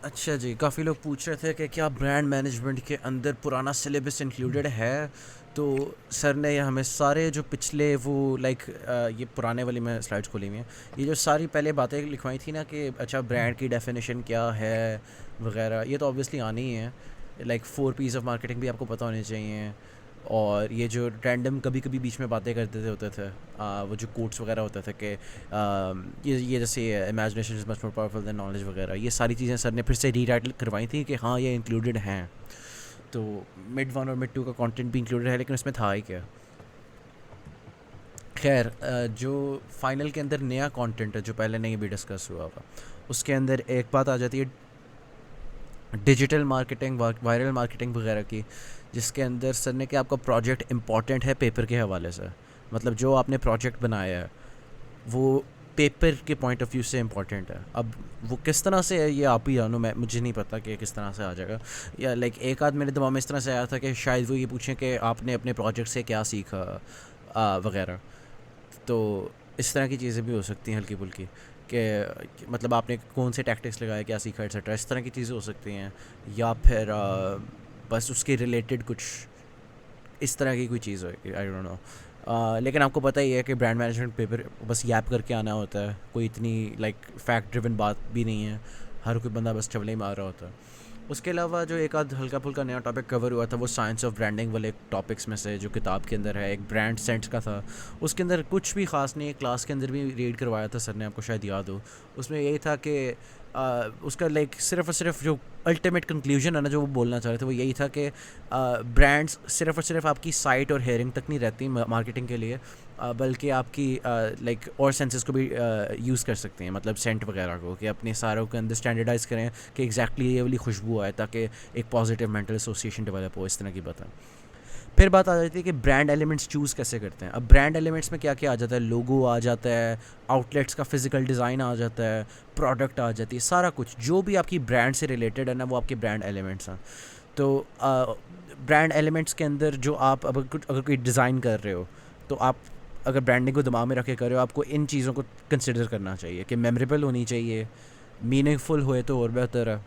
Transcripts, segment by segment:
अच्छा जी, काफ़ी लोग पूछ रहे थे कि क्या ब्रांड मैनेजमेंट के अंदर पुराना सिलेबस इंक्लूडेड है। तो सर ने ये हमें सारे जो पिछले वो ये पुराने वाली मैं स्लाइड्स खोली हुई हैं, ये जो सारी पहले बातें लिखवाई थी ना कि अच्छा ब्रांड की डेफिनेशन क्या है वगैरह, ये तो ऑब्वियसली आनी ही है। लाइक 4 P's ऑफ मार्केटिंग भी आपको पता होने चाहिए। और ये जो रैंडम कभी कभी बीच में बातें करते थे होते थे, वो जो कोट्स वगैरह होते थे कि ये जैसे imagination is much more powerful than knowledge वगैरह, ये सारी चीज़ें सर ने फिर से रीराइट करवाई थी कि हाँ ये इंक्लूडेड हैं। तो मिड वन और मिड टू का कंटेंट भी इंक्लूडेड है, लेकिन उसमें था ही क्या। खैर, जो फाइनल के अंदर नया कंटेंट है जो पहले नहीं भी डिस्कस हुआ हुआ, उसके अंदर एक बात आ जाती है डिजिटल मार्केटिंग, वायरल मार्केटिंग वगैरह की, जिसके अंदर सर ने कि आपका प्रोजेक्ट इम्पॉर्टेंट है पेपर के हवाले से। मतलब जो आपने प्रोजेक्ट बनाया है वो पेपर के पॉइंट ऑफ व्यू से इम्पॉर्टेंट है। अब वो किस तरह से है ये आप ही जानो, मैं मुझे नहीं पता कि किस तरह से आ जाएगा। या एक आध मेरे दिमाग में इस तरह से आया था कि शायद वो ये पूछें कि आपने अपने प्रोजेक्ट से क्या सीखा वगैरह। तो इस तरह की चीज़ें भी हो सकती हैं हल्की फुल्की, कि मतलब आपने कौन से टैक्टिक्स लगाए, क्या सीखा एक्सेट्रा, इस तरह की चीज़ें हो सकती हैं। या फिर बस उसके रिलेटेड कुछ इस तरह की कोई चीज़ होगी, आई डोंट नो। लेकिन आपको पता ही है कि ब्रांड मैनेजमेंट पेपर बस यैप करके आना होता है, कोई इतनी फैक्ट ड्रिवन बात भी नहीं है। हर कोई बंदा बस चवले ही मार रहा होता है। उसके अलावा जो एक आध हल्का फुल्का नया टॉपिक कवर हुआ था वो साइंस ऑफ ब्रांडिंग वाले टॉपिक्स में से जो किताब के अंदर है, एक ब्रांड सेंस का था। उसके अंदर कुछ भी ख़ास नहीं है, क्लास के अंदर भी रीड करवाया था सर ने, आपको शायद याद हो। उसमें यही था कि उसका सिर्फ और सिर्फ जो अल्टीमेट कंक्लूजन है ना जो वो बोलना चाह रहे थे, वो यही था कि ब्रांड्स सिर्फ और सिर्फ आपकी साइट और हेयरिंग तक नहीं रहती मार्केटिंग के लिए, बल्कि आपकी और सेंसेस को भी यूज़ कर सकते हैं, मतलब सेंट वगैरह को, कि अपने सारों के अंदर स्टैंडर्डाइज़ करें कि एग्जैक्टली ये वाली खुशबू आए, ताकि एक पॉजिटिव मेंटल एसोसिएशन डेवलप हो, इस तरह की बातें। फिर बात आ जाती है कि ब्रांड एलिमेंट्स चूज़ कैसे करते हैं। अब ब्रांड एलिमेंट्स में क्या क्या आ जाता है, लोगो आ जाता है, आउटलेट्स का फिजिकल डिज़ाइन आ जाता है, प्रोडक्ट आ जाती है, सारा कुछ जो भी आपकी ब्रांड से रिलेटेड है ना वो आपके ब्रांड एलिमेंट्स हैं। तो ब्रांड एलिमेंट्स के अंदर जो आप अगर कोई डिज़ाइन कर रहे हो, तो आप अगर ब्रांडिंग को दिमाग में रख के कर रहे हो, आपको इन चीज़ों को कंसिडर करना चाहिए कि मेमोरेबल होनी चाहिए, मीनिंगफुल होए तो और बेहतर है,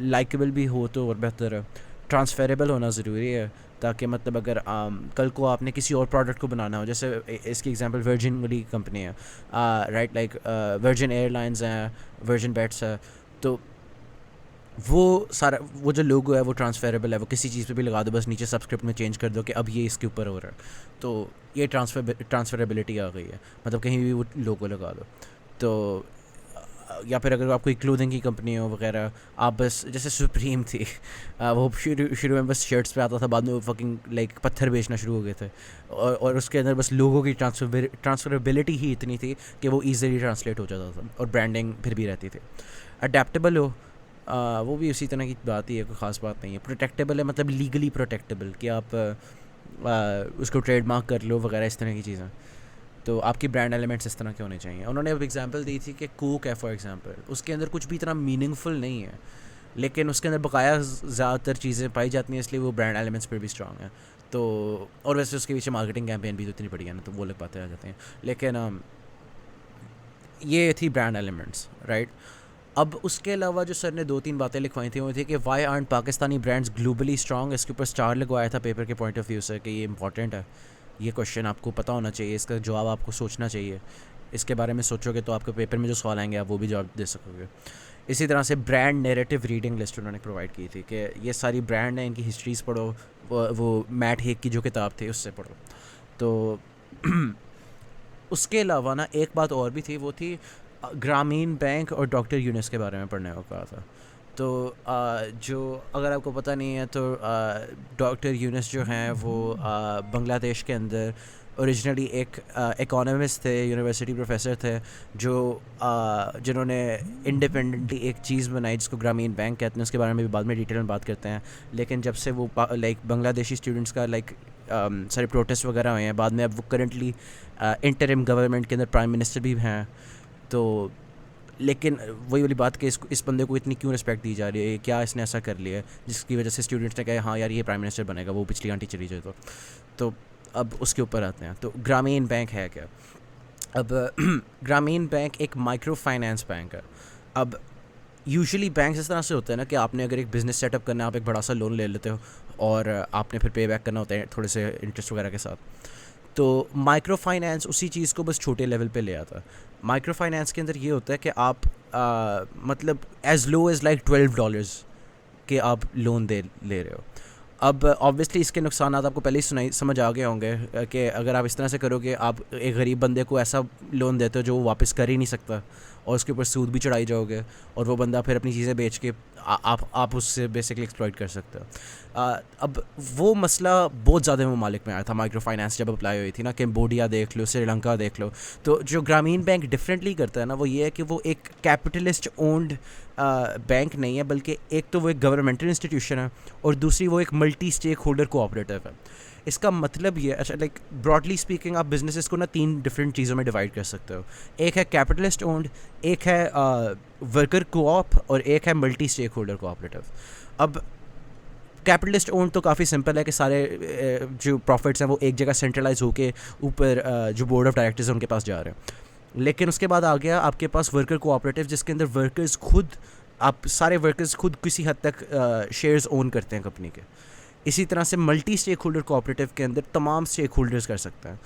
लाइकेबल भी हो तो और बेहतर है, ट्रांसफेरेबल होना ज़रूरी है, ताकि मतलब अगर कल को आपने किसी और प्रोडक्ट को बनाना हो, जैसे इसकी एग्जांपल वर्जिन वाली कंपनी है, राइट, वर्जिन एयरलाइंस हैं, वर्जिन बेट्स है। तो वो सारा वो जो लोगो है वो ट्रांसफेरेबल है, वो किसी चीज़ पे भी लगा दो, बस नीचे सबस्क्रिप्ट में चेंज कर दो कि अब ये इसके ऊपर हो रहा है। तो ये ट्रांसफरेबिलिटी आ गई है, मतलब कहीं भी वो लोगो लगा दो। तो या फिर अगर आप कोई क्लोथिंग की कंपनी हो वगैरह, आप बस जैसे सुप्रीम थी, वो शुरू शुरू में बस शर्ट्स पे आता था, बाद में वो फकिंग पत्थर बेचना शुरू हो गए थे। और उसके अंदर बस लोगों की ट्रांसफरेबिलिटी ही इतनी थी कि वो ईजिली ट्रांसलेट हो जाता था और ब्रांडिंग फिर भी रहती थी। अडेप्टेबल हो, वो भी उसी तरह की बात ही है, कोई ख़ास बात नहीं है। प्रोटेक्टेबल है, मतलब लीगली प्रोटेक्टेबल, कि आप उसको ट्रेडमार्क कर लो वगैरह, इस तरह की चीज़ें। तो आपकी ब्रांड एलिमेंट्स इस तरह के होने चाहिए। उन्होंने अब एग्जांपल दी थी कि कोक है फॉर एग्जांपल, उसके अंदर कुछ भी इतना मीनिंगफुल नहीं है, लेकिन उसके अंदर बकाया ज़्यादातर चीज़ें पाई जाती हैं, इसलिए वो ब्रांड एलिमेंट्स पर भी स्ट्रांग है। तो और वैसे उसके पीछे मार्केटिंग कैंपेन भी तो इतनी बढ़िया ना, तो वो अलग बातें आ जाती हैं। लेकिन ये थी ब्रांड एलिमेंट्स, राइट। अब उसके अलावा जो सर ने 2-3 बातें लिखवाई थी वो थी कि why aren't Pakistani brands globally strong. इसके ऊपर स्टार लगवाया था पेपर के पॉइंट ऑफ व्यू से कि ये इंपॉर्टेंट है, ये क्वेश्चन आपको पता होना चाहिए, इसका जवाब आपको सोचना चाहिए। इसके बारे में सोचोगे तो आपके पेपर में जो सवाल आएंगे आप वो भी जवाब दे सकोगे। इसी तरह से ब्रांड नैरेटिव रीडिंग लिस्ट उन्होंने प्रोवाइड की थी कि ये सारी ब्रांड हैं, इनकी हिस्ट्रीज़ पढ़ो, वो मैट हेक की जो किताब थी उससे पढ़ो। तो उसके अलावा ना एक बात और भी थी, वो थी ग्रामीण बैंक और डॉक्टर यूनिस के बारे में पढ़ने को कहा था। तो जो अगर आपको पता नहीं है तो डॉक्टर यूनिस जो हैं वो बांग्लादेश के अंदर ओरिजिनली एक इकोनॉमिस्ट थे, यूनिवर्सिटी प्रोफेसर थे, जो जिन्होंने इंडिपेंडेंटली एक चीज़ बनाई जिसको ग्रामीण बैंक कहते हैं। उसके बारे में भी बाद में डिटेल में बात करते हैं। लेकिन जब से वो बांग्लादेशी स्टूडेंट्स का सारे प्रोटेस्ट वगैरह हुए हैं, बाद में अब वो करंटली इंटरिम गवर्नमेंट के अंदर प्राइम मिनिस्टर भी हैं। तो लेकिन वही वाली बात कि इस बंदे को इतनी क्यों रिस्पेक्ट दी जा रही है, क्या इसने ऐसा कर लिया है जिसकी वजह से स्टूडेंट्स ने कहा हाँ यार ये प्राइम मिनिस्टर बनेगा, वो पिछली आंटी चली जाए। तो अब उसके ऊपर आते हैं। तो ग्रामीण बैंक है क्या? अब ग्रामीण बैंक एक माइक्रो फाइनेंस बैंक है। अब यूजुअली बैंक इस तरह से होते हैं ना कि आपने अगर एक बिज़नेस सेटअप करना है, आप एक बड़ा सा लोन ले लेते हो और आपने फिर पे बैक करना होता है थोड़े से इंटरेस्ट वगैरह के साथ। तो माइक्रो फाइनेंस उसी चीज़ को बस छोटे लेवल पे ले आता है। माइक्रो फाइनेंस के अंदर ये होता है कि आप मतलब एज़ लो एज़ लाइक $12 के आप लोन दे ले रहे हो। अब ऑब्वियसली इसके नुकसानात आपको पहले ही सुनाई समझ आ गए होंगे कि अगर आप इस तरह से करोगे, आप एक गरीब बंदे को ऐसा लोन देते हो जो वो वापस कर ही नहीं सकता, और उसके ऊपर सूद भी चढ़ाई जाओगे, और वो बंदा फिर अपनी चीज़ें बेच के आप उससे बेसिकली एक्सप्लॉइट कर सकते हो। अब वो मसला बहुत ज़्यादा ममालिक में आया था माइक्रो फाइनेंस जब अप्लाई हुई थी ना, कैम्बोडिया देख लो, श्रीलंका देख लो। तो जो ग्रामीण बैंक डिफरेंटली करता है ना, वो ये है कि वो एक कैपिटलिस्ट ओन्ड बैंक नहीं है, बल्कि एक तो वो एक गवर्नमेंटल इंस्टीट्यूशन है और दूसरी वो एक मल्टी स्टेक होल्डर कोऑपरेटिव है। इसका मतलब ये, अच्छा लाइक ब्रॉडली स्पीकिंग आप बिजनेसेस को ना 3 डिफरेंट चीज़ों में डिवाइड कर सकते हो। एक है कैपिटलिस्ट ओन्ड, एक है वर्कर कोऑप, और एक है मल्टी स्टेक होल्डर कोऑपरेटिव। अब कैपिटलिस्ट ओन तो काफ़ी सिंपल है कि सारे जो प्रॉफिट्स हैं वो एक जगह सेंट्रलाइज होके ऊपर जो बोर्ड ऑफ डायरेक्टर्स हैं उनके पास जा रहे हैं। लेकिन उसके बाद आ गया आपके पास वर्कर कोऑपरेटिव, जिसके अंदर वर्कर्स खुद, आप सारे वर्कर्स खुद किसी हद तक शेयर्स ओन करते हैं कंपनी के। इसी तरह से मल्टी स्टेक होल्डर कोऑपरेटिव के अंदर तमाम स्टेक होल्डर्स कर सकते हैं।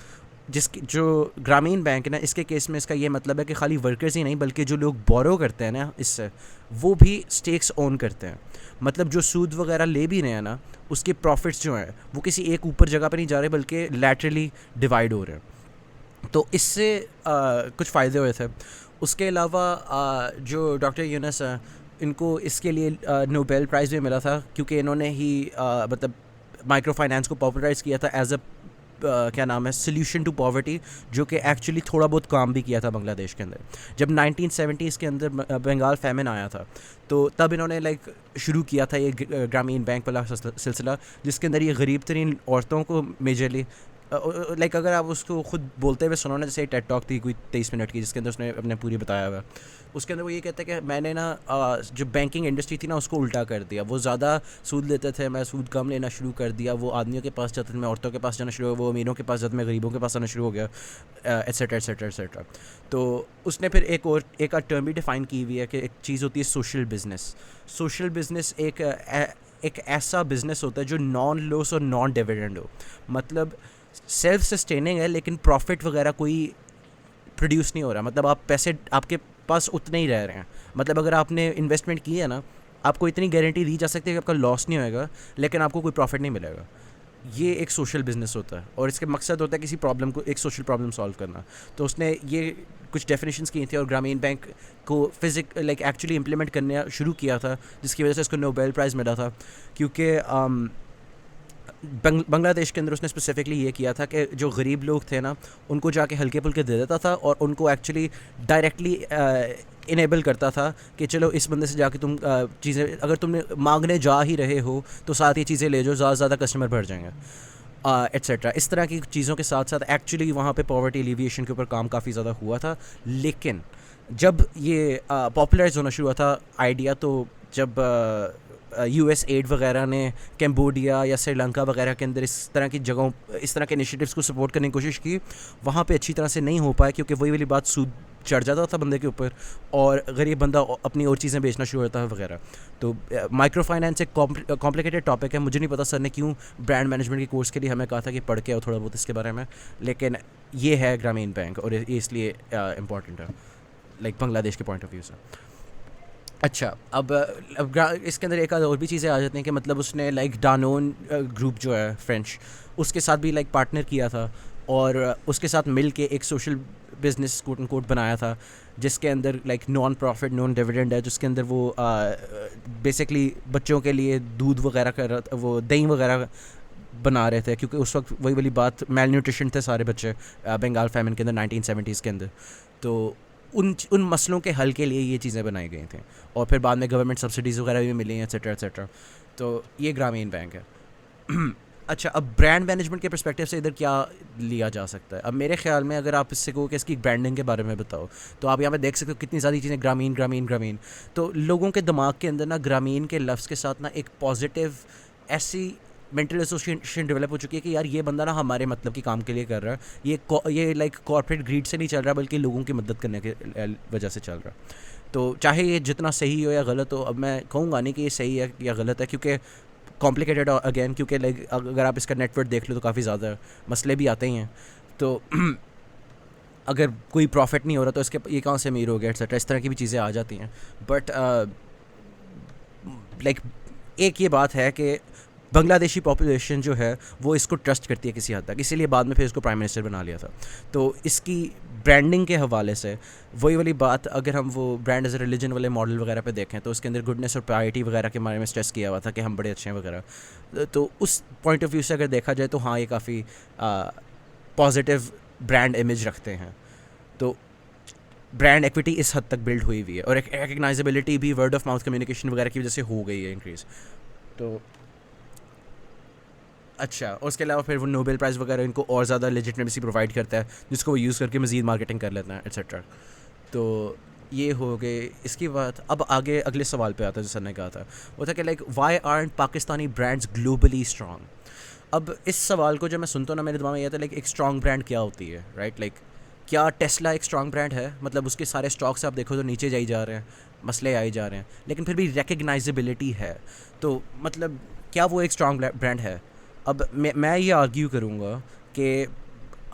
जिसकी जो ग्रामीण बैंक है ना, इसके केस में इसका ये मतलब है कि खाली वर्कर्स ही नहीं बल्कि जो लोग बोरो करते हैं ना इससे, वो भी स्टेक्स ओन करते हैं। मतलब जो सूद वगैरह ले भी रहे हैं ना, उसके प्रॉफिट्स जो हैं वो किसी एक ऊपर जगह पर नहीं जा रहे बल्कि लैटरली डिवाइड हो रहे हैं। तो इससे कुछ फ़ायदे हुए थे। उसके अलावा जो डॉक्टर यूनुस हैं, इनको इसके लिए नोबेल प्राइज़ भी मिला था, क्योंकि इन्होंने ही मतलब माइक्रो फाइनेंस को पॉपुलराइज़ किया था एज अ क्या नाम है, सोल्यूशन टू पॉवर्टी, जो कि एक्चुअली थोड़ा बहुत काम भी किया था बांग्लादेश के अंदर। जब 1970s के अंदर बंगाल फैमिन आया था, तो तब इन्होंने लाइक शुरू किया था ये ग्रामीण बैंक वाला सिलसिला, जिसके अंदर ये गरीब तरीन औरतों को मेजरली लाइक अगर आप उसको खुद बोलते हुए सुनो ना, जैसे टेड टॉक थी कोई 23 मिनट की जिसके अंदर उसने अपने पूरी बताया हुआ, उसके अंदर वो ये कहता है कि मैंने ना जो बैंकिंग इंडस्ट्री थी ना उसको उल्टा कर दिया। वो ज़्यादा सूद लेते थे, मैं सूद कम लेना शुरू कर दिया। वो आदमियों के पास जाते थे, मैं औरतों के पास जाना शुरू हो गया। वो अमीरों के पास जाते, मैं गरीबों के पास आना शुरू हो गया, एट्सेट्रा एट्सेट्रा एट्सेट्रा। तो उसने फिर एक टर्म भी डिफ़ाइन की हुई है कि एक चीज़ होती है सोशल बिज़नेस। सोशल बिज़नेस एक ऐसा बिज़नेस होता है जो नॉन लॉस और नॉन डिविडेंड हो, मतलब सेल्फ सस्टेनिंग है लेकिन प्रॉफिट वगैरह कोई प्रोड्यूस नहीं हो रहा। मतलब आप पैसे आपके पास उतने ही रह रहे हैं। मतलब अगर आपने इन्वेस्टमेंट की है ना, आपको इतनी गारंटी दी जा सकती है कि आपका लॉस नहीं होएगा, लेकिन आपको कोई प्रॉफिट नहीं मिलेगा। ये एक सोशल बिज़नेस होता है और इसका मकसद होता है किसी प्रॉब्लम को, एक सोशल प्रॉब्लम सॉल्व करना। तो उसने ये कुछ डेफिनेशंस की थी और ग्रामीण बैंक को लाइक एक्चुअली इम्प्लीमेंट करना शुरू किया था, जिसकी वजह से इसको नोबेल प्राइज़ मिला था। क्योंकि बांग्लादेश के अंदर उसने स्पेसिफिकली ये किया था कि जो गरीब लोग थे ना, उनको जाके हल्के फुल्के दे देता था और उनको एक्चुअली डायरेक्टली इनेबल करता था कि चलो इस बंदे से जाके तुम चीज़ें, अगर तुमने मांगने जा ही रहे हो तो साथ ये चीज़ें ले जाओ, ज़्यादा से ज़्यादा कस्टमर बढ़ जाएंगे, एट्सेट्रा। इस तरह की चीज़ों के साथ साथ एक्चुअली वहाँ पे पॉवर्टी एलिविएशन के ऊपर काम काफ़ी ज़्यादा हुआ था। लेकिन जब ये पॉपुलराइज होना शुरू हुआ था आइडिया, तो जब US एड वगैरह ने कैम्बोडिया या श्रीलंका वगैरह के अंदर इस तरह की जगहों, इस तरह के इनिशिएटिव्स को सपोर्ट करने की कोशिश की, वहाँ पे अच्छी तरह से नहीं हो पाया, क्योंकि वही वाली बात, सूद चढ़ जाता था बंदे के ऊपर और गरीब बंदा अपनी और चीज़ें बेचना शुरू होता है वगैरह। तो माइक्रो फाइनेंस एक कॉम्प्लिकेटेड टॉपिक है। मुझे नहीं पता सर ने क्यों ब्रांड मैनेजमेंट के कोर्स के लिए हमें कहा था कि पढ़ के आओ थोड़ा बहुत इसके बारे में, लेकिन ये है ग्रामीण बैंक और ये इसलिए इम्पॉर्टेंट है लाइक बांग्लादेश के पॉइंट ऑफ व्यू से। अच्छा, अब इसके अंदर एक आध और भी चीज़ें आ जाती हैं कि मतलब उसने लाइक डानोन ग्रुप जो है फ्रेंच, उसके साथ भी लाइक पार्टनर किया था और उसके साथ मिल के एक social business quote and quote बनाया था, जिसके अंदर like non profit non dividend है, जिसके अंदर वो बेसिकली बच्चों के लिए दूध वगैरह कर रहा था, वो दही वगैरह बना रहे थे, क्योंकि उस वक्त वही वाली बात, मेल न्यूट्रिशन थे सारे बच्चे बंगाल फैमिन के अंदर 1970s के अंदर। तो उन मसलों के हल के लिए ये चीज़ें बनाई गई थी और फिर बाद में गवर्नमेंट सब्सिडीज़ वगैरह भी मिली हैं, एट्सेट्रा एट्सेट्रा। तो ये ग्रामीण बैंक है। अच्छा, अब ब्रांड मैनेजमेंट के पर्सपेक्टिव से इधर क्या लिया जा सकता है? अब मेरे ख्याल में अगर आप इससे कहो कि इसकी ब्रांडिंग के बारे में बताओ, तो आप यहाँ पे देख सकते हो कितनी सारी चीज़ें ग्रामीण ग्रामीण ग्रामीण। तो लोगों के दिमाग के अंदर ना ग्रामीण के लफ्ज़ के साथ ना एक पॉजिटिव ऐसी मेंटल एसोसिएशन डेवलप हो चुकी है कि यार ये बंदा ना हमारे मतलब की काम के लिए कर रहा है, ये लाइक कॉर्पोरेट ग्रीड से नहीं चल रहा बल्कि लोगों की मदद करने के वजह से चल रहा है। तो चाहे ये जितना सही हो या गलत हो, अब मैं कहूँगा नहीं कि ये सही है या गलत है, क्योंकि कॉम्प्लिकेटेड अगेन, क्योंकि लाइक अगर आप इसका नेटवर्क देख लो तो काफ़ी ज़्यादा मसले भी आते ही हैं। तो अगर कोई प्रॉफिट नहीं हो रहा तो इसके ये कहाँ से अमीर हो गया एक्सेट्रा, इस तरह की भी चीज़ें आ जाती हैं। बट लाइक एक ये बात है कि बांग्लादेशी पॉपुलेशन जो है वो इसको ट्रस्ट करती है किसी हद तक, इसीलिए बाद में फिर इसको प्राइम मिनिस्टर बना लिया था। तो इसकी ब्रांडिंग के हवाले से वही वाली बात, अगर हम वो ब्रांड एज ए रिलीजन वाले मॉडल वगैरह पे देखें तो उसके अंदर गुडनेस और प्रायोरिटी वगैरह के बारे में स्ट्रेस किया हुआ था कि हम बड़े अच्छे हैं वगैरह। तो उस पॉइंट ऑफ व्यू से अगर देखा जाए तो हाँ, ये काफ़ी पॉजिटिव ब्रांड इमेज रखते हैं। तो ब्रांड एक्विटी इस हद तक बिल्ड हुई हुई है, और एक रिकग्नाइजेबिलिटी भी वर्ड ऑफ माउथ कम्युनिकेशन वगैरह की वजह से हो गई है इंक्रीज़। तो अच्छा, और उसके अलावा फिर वो नोबेल प्राइज़ वगैरह इनको और ज़्यादा लेजिटिमेसी प्रोवाइड करता है, जिसको वो यूज़ करके मज़ीद मार्केटिंग कर लेते हैं एट्सेट्रा। तो ये हो गए इसकी बात। अब आगे अगले सवाल पे आता है जो सर ने कहा था, वो था कि like why aren't Pakistani brands globally strong. अब इस सवाल को जब मैं सुनता हूँ ना, मेरे दिमाग में यह था लाइक एक स्ट्रॉन्ग ब्रांड क्या होती है, राइट? लाइक क्या टेस्ला एक स्ट्रॉन्ग ब्रांड है? मतलब उसके सारे स्टॉक्स आप देखो तो नीचे जाई जा रहे हैं, मसले आए जा रहे हैं, लेकिन फिर भी रिकग्नाइजेबिलिटी है। तो मतलब क्या वो एक स्ट्रॉन्ग ब्रांड है? अब मैं ये आर्ग्यू करूँगा कि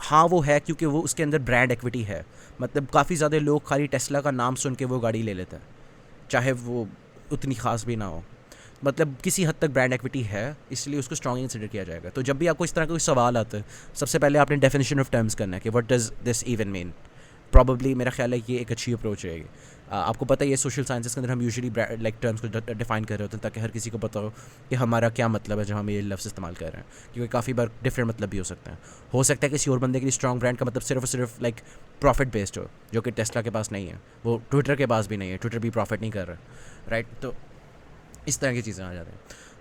हाँ वो है, क्योंकि वो उसके अंदर ब्रांड एक्विटी है। मतलब काफ़ी ज़्यादा लोग खाली टेस्ला का नाम सुन के वो गाड़ी ले लेते हैं, चाहे वो उतनी ख़ास भी ना हो। मतलब किसी हद तक ब्रांड एक्विटी है, इसलिए उसको स्ट्रॉन्ग कंसिडर किया जाएगा। तो जब भी आपको इस तरह का कोई सवाल आता है, सबसे पहले आपने डेफिनेशन ऑफ टर्म्स करना है कि what does this even mean. Probably मेरा ख्याल है कि ये एक अच्छी अप्रोच रहेगी। आपको पता है ये सोशल साइंसेस के अंदर हम यूजुअली लाइक टर्म्स को डिफाइन कर रहे होते हैं ताकि हर किसी को पता हो कि हमारा क्या मतलब है जब हम ये लफ्ज़ इस्तेमाल कर रहे हैं, क्योंकि काफ़ी बार डिफरेंट मतलब भी हो सकते हैं। हो सकता है किसी और बंदे के लिए स्ट्रॉन्ग ब्रांड का मतलब सिर्फ और सिर्फ लाइक प्रॉफिट बेस्ड हो, जो कि टेस्ला के पास नहीं है, वो ट्विटर के पास भी नहीं है, ट्विटर भी प्रॉफिट नहीं कर रहा, राइट? तो इस तरह की चीज़ें आ जाती हैं।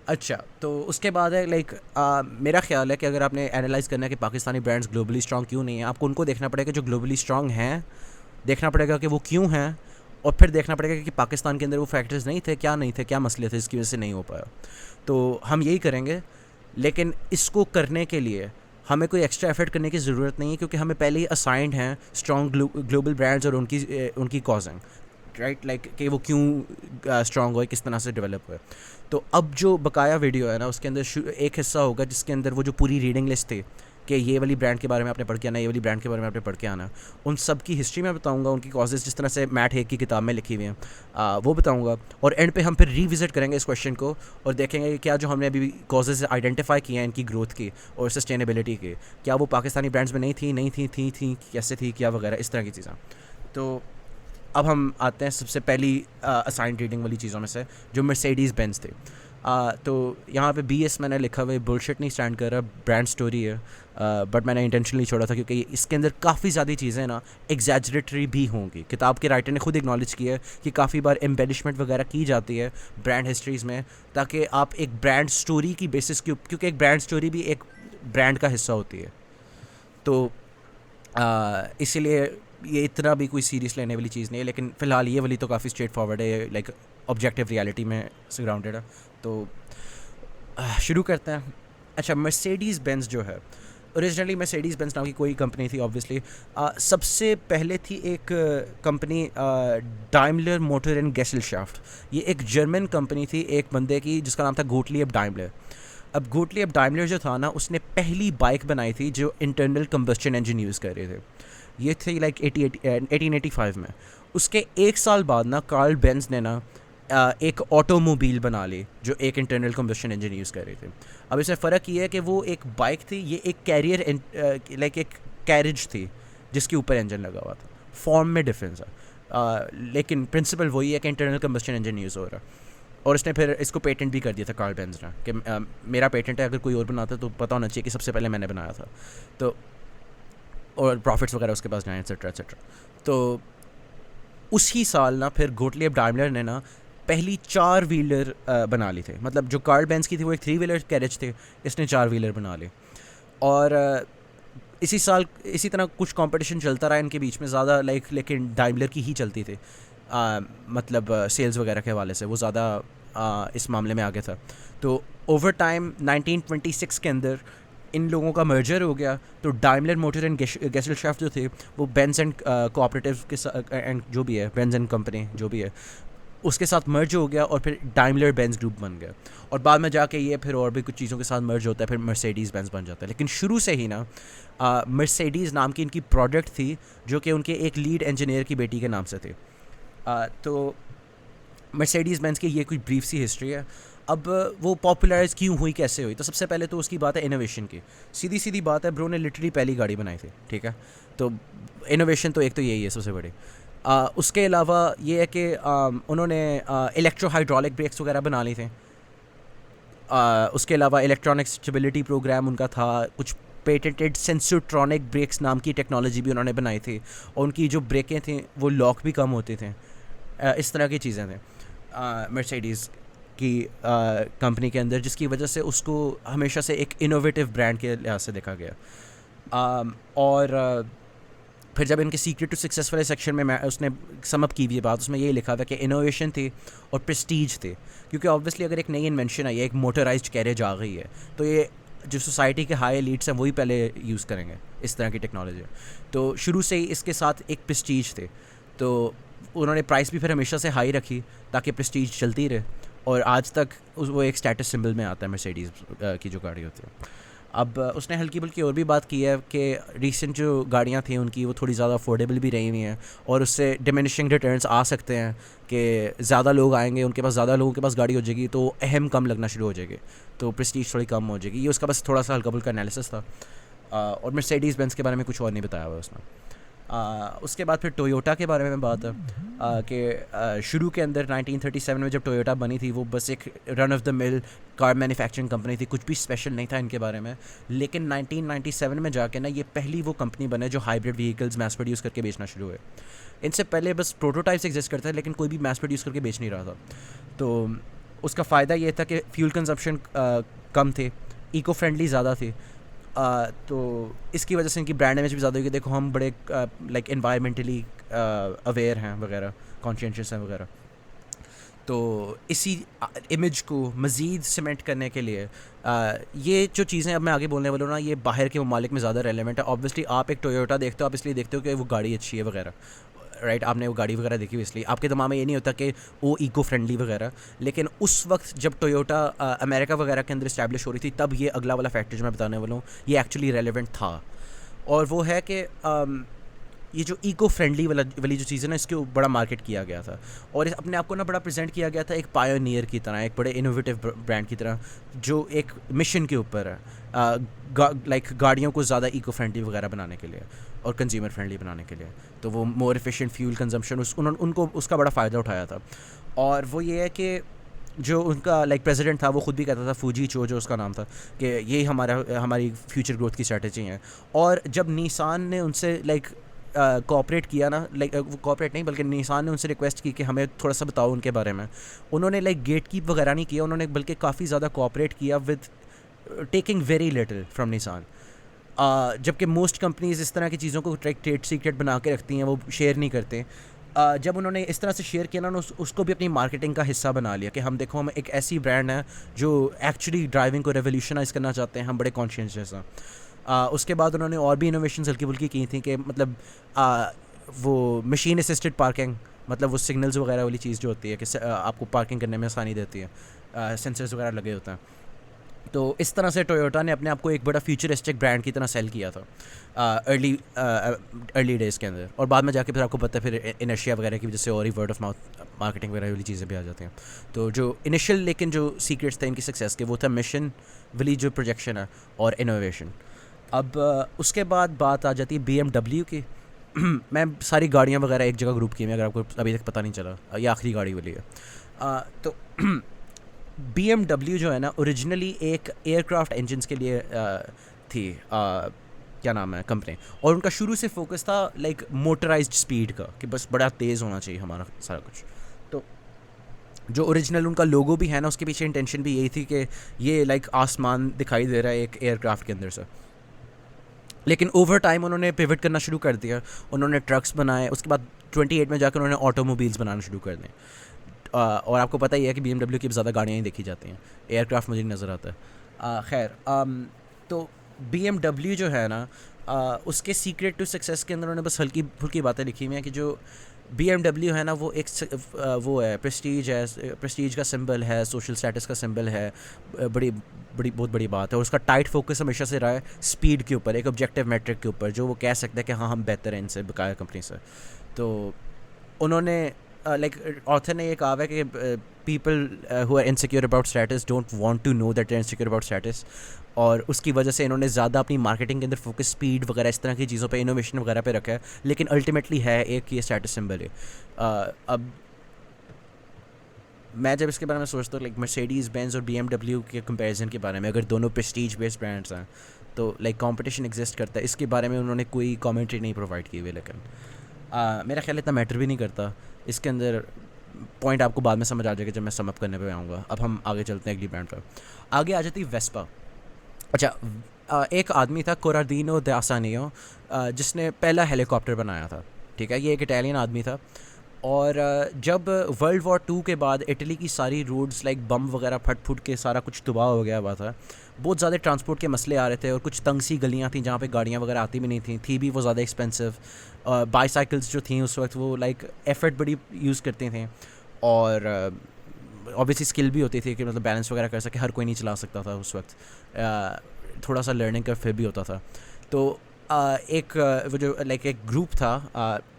अच्छा, तो उसके बाद है लाइक मेरा ख्याल है कि अगर आपने एनालाइज़ करना है कि पाकिस्तानी ब्रांड्स ग्लोबली स्ट्रॉन्ग क्यों नहीं है, आपको उनको देखना पड़ेगा जो ग्लोबली स्ट्रॉन्ग हैं, देखना पड़ेगा कि वो क्यों हैं, और फिर देखना पड़ेगा कि पाकिस्तान के अंदर वो फैक्टर्स नहीं थे, क्या मसले थे इसकी वजह से नहीं हो पाया। तो हम यही करेंगे, लेकिन इसको करने के लिए हमें कोई एक्स्ट्रा एफर्ट करने की ज़रूरत नहीं है, क्योंकि हमें पहले ही असाइंड हैं स्ट्रॉन्ग ग्लोबल ब्रांड्स और उनकी कॉजिंग, राइट? लाइक कि वो क्यों स्ट्रॉन्ग हुए, किस तरह से डेवलप हुए। तो अब जो बकाया वीडियो है ना, उसके अंदर एक हिस्सा होगा जिसके अंदर वो जो पूरी रीडिंग लिस्ट थी कि ये वाली ब्रांड के बारे में आपने पढ़ के आना, ये वाली ब्रांड के बारे में आपने पढ़ के आना, उन सब की हिस्ट्री मैं बताऊंगा, उनकी कॉजेज़ जिस तरह से मैट हेग की किताब में लिखी हुई हैं वो बताऊंगा। और एंड पे हम फिर रिविज़िट करेंगे इस क्वेश्चन को और देखेंगे कि क्या जो हमने अभी कॉजेज़ आइडेंटिफाई किए हैं इनकी ग्रोथ की और सस्टेनेबिलिटी की, क्या वो पाकिस्तानी ब्रांड्स में नहीं थी कैसे थी, क्या वगैरह इस तरह की चीज़ें। तो अब हम आते हैं सबसे पहली असाइन रीडिंग वाली चीज़ों में से, जो मर्सिडीज़ बेंज थे। तो यहाँ पे BS मैंने लिखा हुआ है, बुलशिट नहीं स्टैंड कर रहा, ब्रांड स्टोरी है, बट मैंने इंटेंशनली छोड़ा था क्योंकि इसके अंदर काफ़ी ज़्यादा चीज़ें ना एग्जैजरेटरी भी होंगी। किताब के राइटर ने खुद एक्नॉलेज किया है कि काफ़ी बार एम्बेलिशमेंट वगैरह की जाती है ब्रांड हिस्ट्रीज़ में, ताकि आप एक ब्रांड स्टोरी की बेसिस के, क्योंकि एक ब्रांड स्टोरी भी एक ब्रांड का हिस्सा होती है। तो इसीलिए ये इतना भी कोई सीरियस लेने वाली चीज़ नहीं है, लेकिन फ़िलहाल ये वाली तो काफ़ी स्ट्रेट फॉरवर्ड है, लाइक ऑब्जेक्टिव रियलिटी में से ग्राउंडेड है। तो शुरू करते हैं। अच्छा, मर्सिडीज़ बेंज जो है, ओरिजिनली मर्सिडीज़ बेंज नाम की कोई कंपनी थी ऑब्वियसली। सबसे पहले थी एक कंपनी डाइमलर मोटर एंड गेसलशाफ्ट। ये एक जर्मन कंपनी थी एक बंदे की जिसका नाम था गोटलिब डाइमलर। अब गोटलिब डाइमलर जो था ना, उसने पहली बाइक बनाई थी जो इंटरनल कंबस्चन इंजन यूज़ कर रहे थे। ये थी लाइक 1885 में। उसके एक साल बाद ना कार्ल बेंज ने ना एक ऑटोमोबाइल बना ली जो एक इंटरनल कंबस्चन इंजन यूज़ कर रही थी। अब इसमें फ़र्क ये है कि वो एक बाइक थी, ये एक कैरियर लाइक एक कैरेज थी जिसके ऊपर इंजन लगा हुआ था। फॉर्म में डिफरेंस है, लेकिन प्रिंसिपल वही है कि इंटरनल कंबस्चन इंजन यूज़ हो रहा है। और इसने फिर इसको पेटेंट भी कर दिया था कार्ल बेंज ने कि मेरा पेटेंट है, अगर कोई और बनाता तो पता होना चाहिए कि सबसे पहले मैंने बनाया था। तो और प्रॉफिट्स वगैरह उसके पास जाएँ एट्सेट्रा एट्सेट्रा। तो उसी साल ना फिर गोटलिब डाइमलर ने ना पहली 4 व्हीलर बना ली थे। मतलब जो कार्ल बेंज की थी वो एक 3 व्हीलर कैरेज थे, इसने 4 व्हीलर बना ली। और इसी साल इसी तरह कुछ कंपटीशन चलता रहा इनके बीच में ज़्यादा, लाइक लेकिन डाइमलर की ही चलती थी। मतलब सेल्स वगैरह के हवाले से वो ज़्यादा इस मामले में आगे था। तो ओवर टाइम 1926 के अंदर इन लोगों का मर्जर हो गया, तो डाइमलर मोटर एंड गेसलशाफ्ट जो थे वो बेंज एंड कोऑपरेटिव के साथ एंड जो भी है बेंज एंड कंपनी जो भी है उसके साथ मर्ज हो गया, और फिर डाइमलर बेंज ग्रुप बन गया, और बाद में जाके ये फिर और भी कुछ चीज़ों के साथ मर्ज होता है, फिर मर्सिडीज़ बेंज बन जाता है। लेकिन शुरू से ही ना मर्सिडीज़ नाम की इनकी प्रोडक्ट थी जो कि उनके एक लीड इंजीनियर की बेटी के नाम से थी। तो मर्सिडीज़ बेंज की ये कुछ ब्रीफ सी हिस्ट्री है। अब वो पॉपुलराइज क्यों हुई, कैसे हुई, तो सबसे पहले तो उसकी बात है इनोवेशन की। सीधी सीधी बात है, ब्रो ने लिटरली पहली गाड़ी बनाई थी, ठीक है। तो इनोवेशन तो एक तो यही है सबसे बड़ी। उसके अलावा ये है कि उन्होंने इलेक्ट्रो हाइड्रोलिक ब्रेक्स वगैरह बना ली थे। उसके अलावा इलेक्ट्रॉनिक स्टेबिलिटी प्रोग्राम उनका था, कुछ पेटेंटेड सेंसोट्रॉनिक ब्रेक्स नाम की टेक्नोलॉजी भी उन्होंने बनाई थी, और उनकी जो ब्रेकें थी वो लॉक भी कम होते थे। इस तरह की चीज़ें थी मर्सिडीज़ की कंपनी के अंदर, जिसकी वजह से उसको हमेशा से एक इनोवेटिव ब्रांड के लिहाज से देखा गया। और फिर जब इनके सीक्रेट टू सक्सेस वाले सेक्शन में उसने समअप की हुई बात, उसमें ये लिखा हुआ कि इनोवेशन थी और प्रेस्टीज थे, क्योंकि ऑब्वियसली अगर एक नई इन्वेंशन आई है, एक मोटराइज्ड कैरेज आ गई है, तो ये जो सोसाइटी के हाई एलीट्स हैं वही पहले यूज़ करेंगे इस तरह की टेक्नोलॉजी। तो शुरू से ही इसके साथ एक प्रेस्टीज थे, तो उन्होंने प्राइस भी फिर हमेशा से हाई रखी ताकि प्रेस्टीज चलती रहे, और आज तक वो एक स्टेटस सिंबल में आता है मर्सिडीज़ की जो गाड़ी होती है। अब उसने हल्की बुल्की और भी बात की है कि रीसेंट जो गाड़ियाँ थी उनकी वो थोड़ी ज़्यादा अफोर्डेबल भी रही हुई हैं, और उससे डिमिनिशिंग रिटर्न्स आ सकते हैं कि ज़्यादा लोग आएंगे, उनके पास ज़्यादा लोगों के पास गाड़ी हो जाएगी तो अहम कम लगना शुरू हो जाएगी, तो प्रेस्टीज थोड़ी कम हो जाएगी। ये उसका बस थोड़ा सा हल्का बुल्का एनालिसिस था। और मर्सिडीज़ बेंज के बारे में कुछ और नहीं बताया हुआ उसने। उसके बाद फिर टोयोटा के बारे में बात है कि शुरू के अंदर 1937 में जब टोयोटा बनी थी वो बस एक run of the mill car manufacturing company थी, कुछ भी स्पेशल नहीं था इनके बारे में। लेकिन 1997 में जाके ना ये पहली वो कंपनी बने जो हाइब्रिड व्हीकल्स मैस प्रोड्यूस करके बेचना शुरू हुए। इनसे पहले बस प्रोटोटाइप्स एग्जिस्ट करते थे, लेकिन कोई भी मैस प्रोड्यूस करके बेच नहीं रहा था। तो उसका फ़ायदा ये था कि फ्यूल कंजप्शन कम थे, इको फ्रेंडली ज़्यादा थे। तो इसकी वजह से इनकी ब्रांड इमेज भी ज़्यादा होगी, देखो हम बड़े लाइक इन्वायरमेंटली अवेयर हैं वगैरह, कॉन्शियस हैं वगैरह। तो इसी इमेज को मज़ीद सीमेंट करने के लिए ये जो चीज़ें अब मैं आगे बोलने वाला हूँ ना, ये बाहर के ममालिक में ज़्यादा रेलेवेंट है। ऑब्वियसली आप एक टोयोटा देखते हो, आप इसलिए देखते हो कि वो गाड़ी अच्छी है वगैरह, राइट। आपने वो गाड़ी वगैरह देखी हुई, इसलिए आपके दिमाग में ये नहीं होता कि वो इको फ्रेंडली वगैरह। लेकिन उस वक्त जब टोयोटा अमेरिका वगैरह के अंदर इस्टेब्लिश हो रही थी, तब ये अगला वाला फैक्टर जो मैं बताने वाला हूँ ये एक्चुअली रेलेवेंट था। और वो है कि ये जो इको फ्रेंडली वाली जो चीज़ है ना, इसके बड़ा मार्केट किया गया था, और अपने आप को ना बड़ा प्रेजेंट किया गया था एक पायोनियर की तरह, एक बड़े इनोवेटिव ब्रांड की तरह जो एक मिशन के ऊपर है, लाइक गाड़ियों को ज़्यादा इको फ्रेंडली वगैरह बनाने के लिए और कंज्यूमर फ्रेंडली बनाने के लिए। तो वो मोर एफिशिएंट फ्यूल कंजम्पशन उनको उसका बड़ा फ़ायदा उठाया था। और वो ये है कि जो उनका लाइक प्रेसिडेंट था वो खुद भी कहता था, फूजी चो जो उसका नाम था, कि यही हमारी फ्यूचर ग्रोथ की स्ट्रेटजी है। और जब निसान ने उनसे लाइक कोऑपरेट किया ना, लाइक वो कोऑपरेट नहीं बल्कि निसान ने उनसे रिक्वेस्ट की कि हमें थोड़ा सा बताओ उनके बारे में, उन्होंने लाइक गेट कीप वगैरह नहीं किया, उन्होंने बल्कि काफ़ी ज़्यादा कोऑपरेट किया with taking very little from Nissan. जबकि मोस्ट कंपनीज इस तरह की चीज़ों को ट्रेड सीक्रेट बना के रखती हैं, वो शेयर नहीं करते। जब उन्होंने इस तरह से शेयर किया ना, उसको भी अपनी मार्केटिंग का हिस्सा बना लिया कि हम देखो हम एक ऐसी ब्रांड है जो एक्चुअली ड्राइविंग को रेवोल्यूशनाइज करना चाहते हैं, हम बड़े कॉन्शियस हैं। उसके बाद उन्होंने और भी इनोवेशन हल्की फुल्की की थी कि मतलब वो मशीन असिस्टेड पार्किंग, मतलब वो सिग्नल्स वगैरह वाली चीज़ जो होती है कि आपको पार्किंग करने में आसानी देती है, सेंसर्स वगैरह लगे होते हैं। तो इस तरह से टोयोटा ने अपने आप को एक बड़ा फ्यूचरिस्टिक ब्रांड की तरह सेल किया था अर्ली डेज़ के अंदर। और बाद में जाके फिर आपको पता है फिर इनर्शिया वगैरह की वजह से और ही वर्ड ऑफ माउथ मार्केटिंग वगैरह वाली चीज़ें भी आ जाती हैं। तो जो इनिशियल लेकिन जो सीक्रेट्स थे इनकी सक्सेस के, वो था मिशन वाली जो प्रोजेक्शन है और इनोवेशन। अब उसके बाद बात आ जाती है BMW की। मैं सारी गाड़ियाँ वगैरह एक जगह ग्रुप की हैं, अगर आपको अभी तक पता नहीं चला, ये आखिरी गाड़ी वाली है। तो BMW जो है ना, ओरिजिनली एक एयरक्राफ्ट इंजन्स के लिए थी, क्या नाम है कंपनी, और उनका शुरू से फोकस था लाइक मोटराइज्ड स्पीड का, कि बस बड़ा तेज़ होना चाहिए हमारा सारा कुछ। तो जो ओरिजिनल उनका लोगो भी है ना, उसके पीछे इंटेंशन भी यही थी कि ये लाइक आसमान दिखाई दे रहा है एक एयरक्राफ्ट के अंदर से। लेकिन ओवर टाइम उन्होंने पिवट करना शुरू कर दिया, उन्होंने ट्रक्स बनाए, उसके बाद 28 में जाकर उन्होंने ऑटोमोबाइल्स बनाना शुरू कर दें। और आपको पता ही है कि BMW की ज़्यादा गाड़ियाँ ही देखी जाती हैं, एयरक्राफ्ट मुझे नहीं नज़र आता है। खैर, तो BMW जो है ना, उसके सीक्रेट टू सक्सेस के अंदर उन्होंने बस हल्की फुल्की बातें लिखी हुई हैं कि जो BMW है ना वो एक वो है, प्रेस्टीज है, प्रेस्टीज का सिंबल है, सोशल स्टेटस का सिंबल है, बड़ी बड़ी बहुत बड़ी बात है। और उसका टाइट फोकस हमेशा से रहा है स्पीड के ऊपर, एक ऑब्जेक्टिव मेट्रिक के ऊपर, जो वो कह सकते हैं कि हाँ हम बेहतर हैं इनसे, बकाया कंपनी से। तो उन्होंने लाइक ऑथर ने ये कहा है कि people who are insecure about status don't want to know that they are insecure about status, और उसकी वजह से इन्होंने ज़्यादा अपनी मार्केटिंग के अंदर फोकस स्पीड वगैरह इस तरह की चीज़ों पे, इनोवेशन वगैरह पे रखा है, लेकिन अल्टीमेटली है एक ये स्टेटस सिंबल है। अब मैं जब इसके बारे में सोचता हूँ लाइक मर्सिडीज़ बेंज और BMW के कंपैरिजन के बारे में, अगर दोनों प्रेस्टीज बेस्ड ब्रांड्स हैं तो लाइक कंपटीशन एग्जिस्ट करता है, इसके बारे में उन्होंने कोई कमेंट्री नहीं प्रोवाइड की हुई। लेकिन मेरा ख्याल इतना मैटर भी नहीं करता इसके अंदर, पॉइंट आपको बाद में समझ आ जाएगा जब मैं समअप करने पे आऊँगा। अब हम आगे चलते हैं अगली ब्रांड पर। आगे आ जाती वेस्पा। अच्छा, एक आदमी था कोरादीनो दासानियो, जिसने पहला हेलीकॉप्टर बनाया था। ठीक है, ये एक इटालियन आदमी था। और जब वर्ल्ड वॉर 2 के बाद इटली की सारी रोड्स लाइक बम वगैरह फट फुट के सारा कुछ तबाह हो गया हुआ था, बहुत ज़्यादा ट्रांसपोर्ट के मसले आ रहे थे, और कुछ तंग सी गलियाँ थी जहाँ पे गाड़ियाँ वगैरह आती भी नहीं थी भी वो ज़्यादा एक्सपेंसिव। बाईसाइकिल्स जो थी उस वक्त वो लाइक एफर्ट बड़ी यूज़ करते थे, और ऑब्वियसली स्किल भी होती थी कि मतलब बैलेंस वगैरह कर सके, हर कोई नहीं चला सकता था उस वक्त, थोड़ा सा लर्निंग का फिर भी होता था। तो एक वो जो लाइक एक ग्रुप था,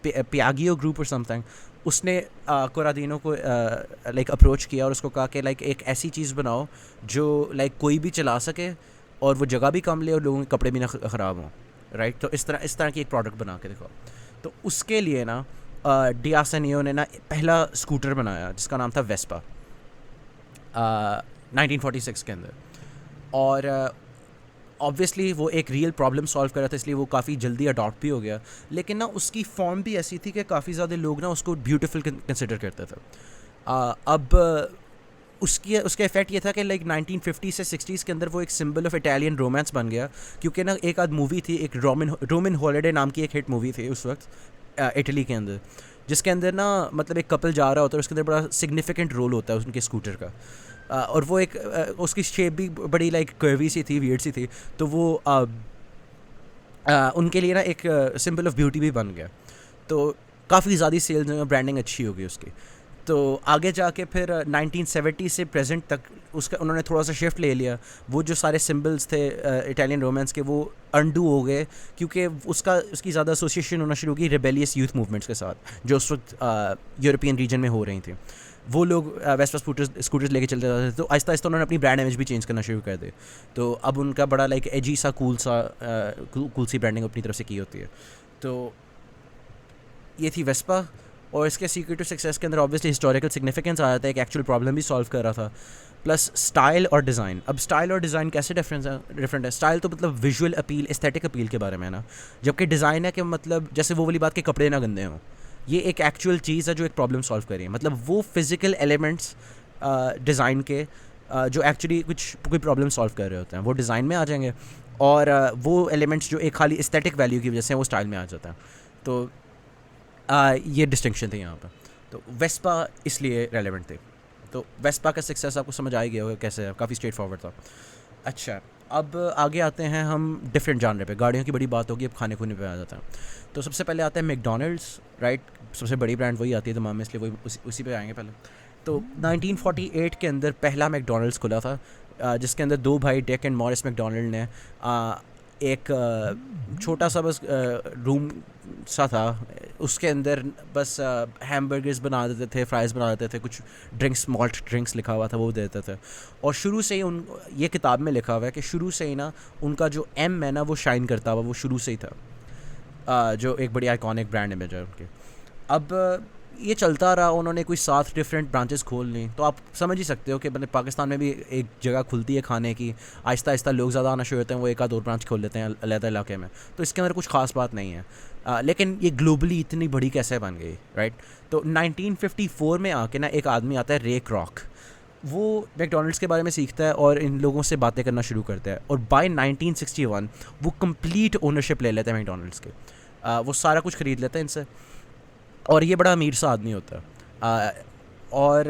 पियागियो ग्रुप और समथिंग, उसने कोरादीनो को लाइक अप्रोच किया और उसको कहा कि लाइक एक ऐसी चीज़ बनाओ जो लाइक कोई भी चला सके और वो जगह भी कम ले और लोगों के कपड़े भी ना ख़राब हों, राइट। तो इस तरह की एक प्रोडक्ट बना के दिखाओ। तो उसके लिए ना डियासनियो ने ना पहला स्कूटर बनाया जिसका नाम था वेस्पा, 1946 के अंदर। और ऑब्वियसली वो एक रियल प्रॉब्लम सॉल्व कर रहा था, इसलिए वो काफ़ी जल्दी अडॉप्ट भी हो गया। लेकिन ना उसकी फॉर्म भी ऐसी थी कि काफ़ी ज़्यादा लोग ना उसको ब्यूटीफुल कंसिडर करते थे। अब उसका इफेक्ट ये था कि लाइक 1950 से 60s के अंदर वो एक सिंबल ऑफ इटालियन रोमांस बन गया, क्योंकि ना एक आध मूवी थी, एक रोमन हॉलिडे नाम की एक हिट मूवी थी उस वक्त इटली के अंदर, जिसके अंदर ना मतलब एक कपल जा रहा होता है, उसके अंदर बड़ा सिग्निफिकेंट रोल होता है उनके स्कूटर का। और वो एक उसकी शेप भी बड़ी लाइक कर्वी सी थी, वियर्ड सी थी, तो वो उनके लिए ना एक सिंबल ऑफ ब्यूटी भी बन गया। तो काफ़ी ज़्यादा सेल्स में ब्रांडिंग अच्छी होगी उसकी। तो आगे जाके फिर 1970 से प्रेजेंट तक उसका उन्होंने थोड़ा सा शिफ्ट ले लिया। वो जो सारे सिंबल्स थे इटालियन रोमांस के, वो अनडू हो गए, क्योंकि उसकी ज़्यादा एसोसिएशन होना शुरू की रेबेलियस यूथ मूवमेंट्स के साथ जो उस वक्त यूरोपियन रीजन में हो रही थी। वो लोग वेस्पा स्कूटर्स लेके चलते जाते थे, तो आहिस्ता आहिस्ता उन्होंने अपनी ब्रांड इमेज भी चेंज करना शुरू कर दी। तो अब उनका बड़ा लाइक एजी सा कूल सी ब्रांडिंग अपनी तरफ से की होती है। तो ये थी वेस्पा। और इसके सीक्रेट टू सक्सेस के अंदर ऑब्वियसली हिस्टोरिकल सिग्निफिकेंस आ जाता है, एक एक्चुअल प्रॉब्लम भी सॉल्व कर रहा था, प्लस स्टाइल और डिज़ाइन। अब स्टाइल और डिज़ाइन कैसे डिफरेंट है? स्टाइल तो मतलब विजुअल अपील, एस्थेटिक अपील के बारे में है ना, जबकि डिज़ाइन है कि मतलब जैसे वो वाली बात के कपड़े ना गंदे हों, ये एक एक्चुअल चीज़ है जो एक प्रॉब्लम सॉल्व करी है। मतलब वो फिज़िकल एलिमेंट्स डिज़ाइन के जो एक्चुअली कोई प्रॉब्लम सॉल्व कर रहे होते हैं वो डिज़ाइन में आ जाएंगे, और वो एलिमेंट्स जो एक खाली एस्थेटिक वैल्यू की वजह से वो स्टाइल में आ जाता है। तो ये डिस्टिंक्शन थे यहाँ पर। तो वेस्पा इसलिए रेलेवेंट थे। तो वेस्पा का सक्सेस आपको समझ आ गया होगा कैसे है, काफ़ी स्ट्रेट फॉरवर्ड था। अच्छा, अब आगे आते हैं हम डिफरेंट जानरे पे। गाड़ियों की बड़ी बात होगी, अब खाने खूने पे आ जाता है। तो सबसे पहले आता है मैकडोनल्ड्स, राइट। सबसे बड़ी ब्रांड वही आती है तमाम में, इसलिए वही उसी पे आएंगे पहले। तो 1948 के अंदर पहला मैकडोनल्ड्स खुला था, जिसके अंदर दो भाई डिक एंड मॉरिस मैकडोनल्ड ने एक छोटा सा बस रूम सा था, उसके अंदर बस हैमबर्गर्स बना देते थे, फ्राइज़ बना देते थे, कुछ ड्रिंक्स, मॉल्ट ड्रिंक्स लिखा हुआ था वो देते थे। और शुरू से ही ये किताब में लिखा हुआ है कि शुरू से ही ना उनका जो एम है ना वो शाइन करता हुआ वो शुरू से ही था, जो एक बड़ी आइकॉनिक ब्रांड इमेज है उनकी। अब ये चलता रहा, उन्होंने कोई 7 डिफरेंट ब्रांचेस खोल ली। तो आप समझ ही सकते हो कि मतलब पाकिस्तान में भी एक जगह खुलती है खाने की, आहिस्ता आहिस्ता लोग ज़्यादा आना शुरू होते हैं, वो एक आध और ब्रांच खोल लेते हैं अलग इलाके में। तो इसके अंदर कुछ खास बात नहीं है, लेकिन ये ग्लोबली इतनी बड़ी कैसे बन गई, राइट। तो 1954 में आके ना एक आदमी आता है रे क्रॉक, वो मैकडोनल्ड्स के बारे में सीखता है और इन लोगों से बातें करना शुरू करता है, और बाय 1961 वो कंप्लीट ओनरशिप ले लेता है मैकडोनल्ड्स के। वो सारा कुछ ख़रीद लेता है इनसे, और ये बड़ा अमीर सा आदमी होता है। और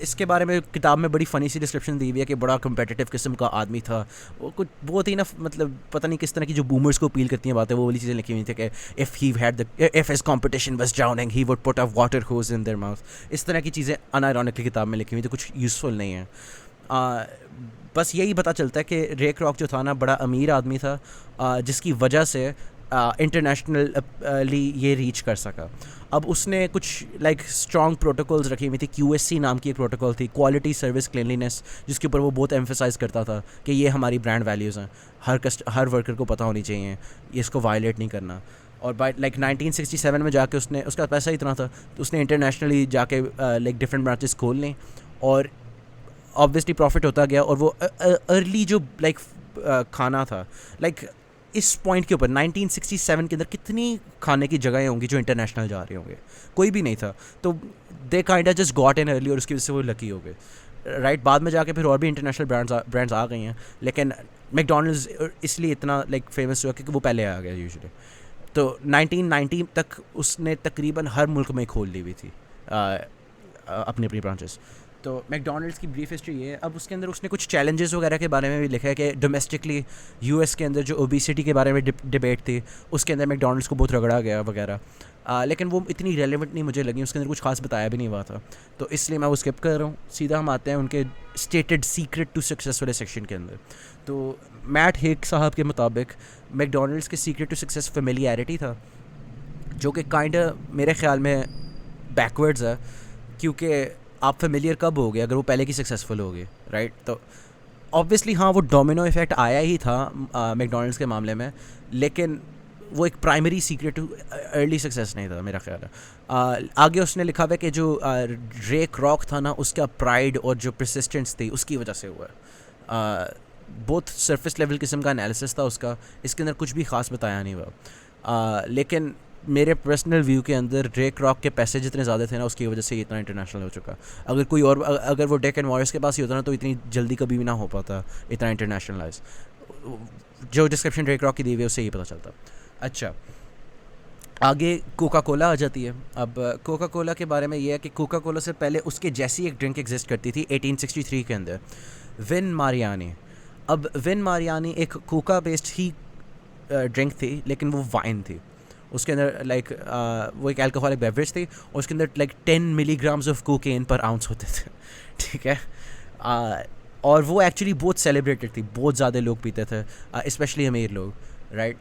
इसके बारे में किताब में बड़ी फ़नी सी डिस्क्रिप्शन दी हुई है कि बड़ा कम्पिटिटिव किस्म का आदमी था। वो कुछ बहुत ही ना, मतलब पता नहीं किस तरह की जो बूमर्स को अपील करती हैं बातें, वो वाली चीज़ें लिखी हुई थी कि if his competition was drowning he would put a water hose in their mouth. इस तरह की चीज़ें अनआयरॉनिकली किताब में लिखी हुई थी, कुछ यूज़फुल नहीं है। बस यही पता चलता है कि रे क्रॉक जो था ना, बड़ा अमीर आदमी था, जिसकी वजह से इंटरनेशनली ये रीच कर सका। अब उसने कुछ लाइक स्ट्रॉन्ग प्रोटोकॉल्स रखी हुई थी। QSC नाम की एक प्रोटोकॉल थी, क्वालिटी सर्विस क्लिनलीनेस, जिसके ऊपर वो बहुत एम्फेसाइज़ करता था कि ये हमारी ब्रांड वैल्यूज़ हैं, हर वर्कर को पता होनी चाहिए, ये इसको वायलेट नहीं करना। और बाय लाइक 1967 में जाके उसने, उसका पैसा इतना था तो उसने इंटरनेशनली जाके लाइक डिफरेंट ब्रांचेस खोल ली, और ऑब्वियसली प्रॉफिट होता गया। और वो अर्ली जो लाइक खाना था, लाइक इस पॉइंट के ऊपर 1967 के अंदर कितनी खाने की जगहें होंगी जो इंटरनेशनल जा रहे होंगे, कोई भी नहीं था। तो they kind just got in early, और उसकी वजह से वो लकी हो गए, राइट। बाद में जाके फिर और भी इंटरनेशनल ब्रांड्स आ गई हैं, लेकिन मैकडोनल्ड्स इसलिए इतना लाइक फेमस हुआ क्योंकि वो पहले आ गया यूजुअली। तो 1990 तक उसने तकरीबन हर मुल्क में खोल ली हुई थी अपनी अपनी ब्रांचेस। तो मैकडोनल्ड्स की ब्रीफ हिस्ट्री ये है। अब उसके अंदर उसने कुछ चैलेंजेस वगैरह के बारे में भी लिखा है कि डोमेस्टिकली US के अंदर जो ओबेसिटी के बारे में डिबेट थी, उसके अंदर मैकडोनल्ड्स को बहुत रगड़ा गया वगैरह, लेकिन वो इतनी रेलेवेंट नहीं मुझे लगी, उसके अंदर कुछ खास बताया भी नहीं हुआ था, तो इसलिए मैं वो स्किप कर रहा हूँ। सीधा हम आते हैं उनके स्टेटेड सीक्रेट टू सक्सेस वाले सेक्शन के अंदर। तो मैट हेक साहब के मुताबिक मैकडोनल्ड्स के सीक्रेट टू सक्सेस फेमिलियरिटी था, जो कि काइंड मेरे ख्याल में बैकवर्ड्स है, क्योंकि आप फेमिलियर कब हो गए अगर वो पहले की सक्सेसफुल हो गए, राइट। तो ऑब्वियसली हाँ, वो डोमिनो इफेक्ट आया ही था मैकडोनल्ड्स के मामले में, लेकिन वो एक primary secret too early success नहीं था मेरा ख्याल है। आगे उसने लिखा हुआ कि जो रे क्रॉक था ना, उसका प्राइड और जो परसिस्टेंस थी उसकी वजह से हुआ। बहुत सरफेस लेवल किस्म का एनालिसिस था उसका, इसके अंदर कुछ भी ख़ास बताया नहीं हुआ, लेकिन मेरे पर्सनल व्यू के अंदर रे क्रॉक के पैसे जितने ज़्यादा थे ना, उसकी वजह से ये इतना इंटरनेशनल हो चुका। अगर कोई और, अगर वो डेक एंड वॉरियर्स के पास ही होता ना, तो इतनी जल्दी कभी भी ना हो पाता इतना इंटरनेशनलाइज। जो डिस्क्रिप्शन रे क्रॉक की दी हुई है उससे ही पता चलता। अच्छा, आगे कोका कोला आ जाती है। अब कोका कोला के बारे में ये है कि कोका कोला से पहले उसके जैसी एक ड्रिंक एग्जिस्ट करती थी 1863 के अंदर, विन मारियानी। अब विन मारियानी एक कोका बेस्ड ही ड्रिंक थी, लेकिन वो वाइन थी। उसके अंदर लाइक वो एक अल्कोहलिक बेवरेज थी, और उसके अंदर लाइक 10 मिलीग्राम्स ऑफ कोकेन पर आउंस होते थे, ठीक है। और वो एक्चुअली बहुत सेलिब्रेटेड थी, बहुत ज़्यादा लोग पीते थे, स्पेशली अमीर लोग, राइट।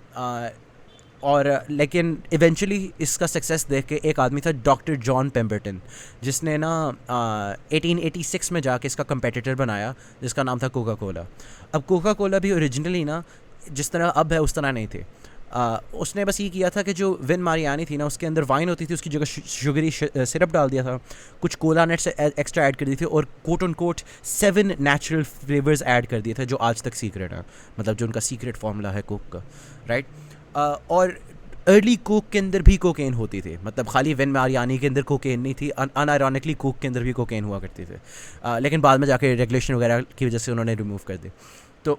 और लेकिन इवेंचुअली इसका सक्सेस देख के एक आदमी था डॉक्टर जॉन पेम्बरटन, जिसने ना 1886 में जाके इसका कंपेटिटर बनाया, जिसका नाम था कोका कोला। अब कोका कोला भी ओरिजिनली ना जिस तरह अब है उस तरह नहीं थे। उसने बस ये किया था कि जो विन मारियानी थी ना, उसके अंदर वाइन होती थी, उसकी जगह शुगरी सिरप डाल दिया था, कुछ कोला नट्स एक्स्ट्रा ऐड कर दिए थे, और quote on quote 7 natural flavours add कर दिए थे, जो आज तक सीक्रेट है, मतलब जो उनका सीक्रेट फार्मूला है कोक का, राइट। और अर्ली कोक के अंदर भी कोकेन होती थी, मतलब खाली विन मारियानी के अंदर कोकेन नहीं थी, अनआयरॉनिकली कोक के अंदर भी कोकेन हुआ करती थी, लेकिन बाद में जाके रेगुलेशन वगैरह की वजह से उन्होंने रिमूव कर दी। तो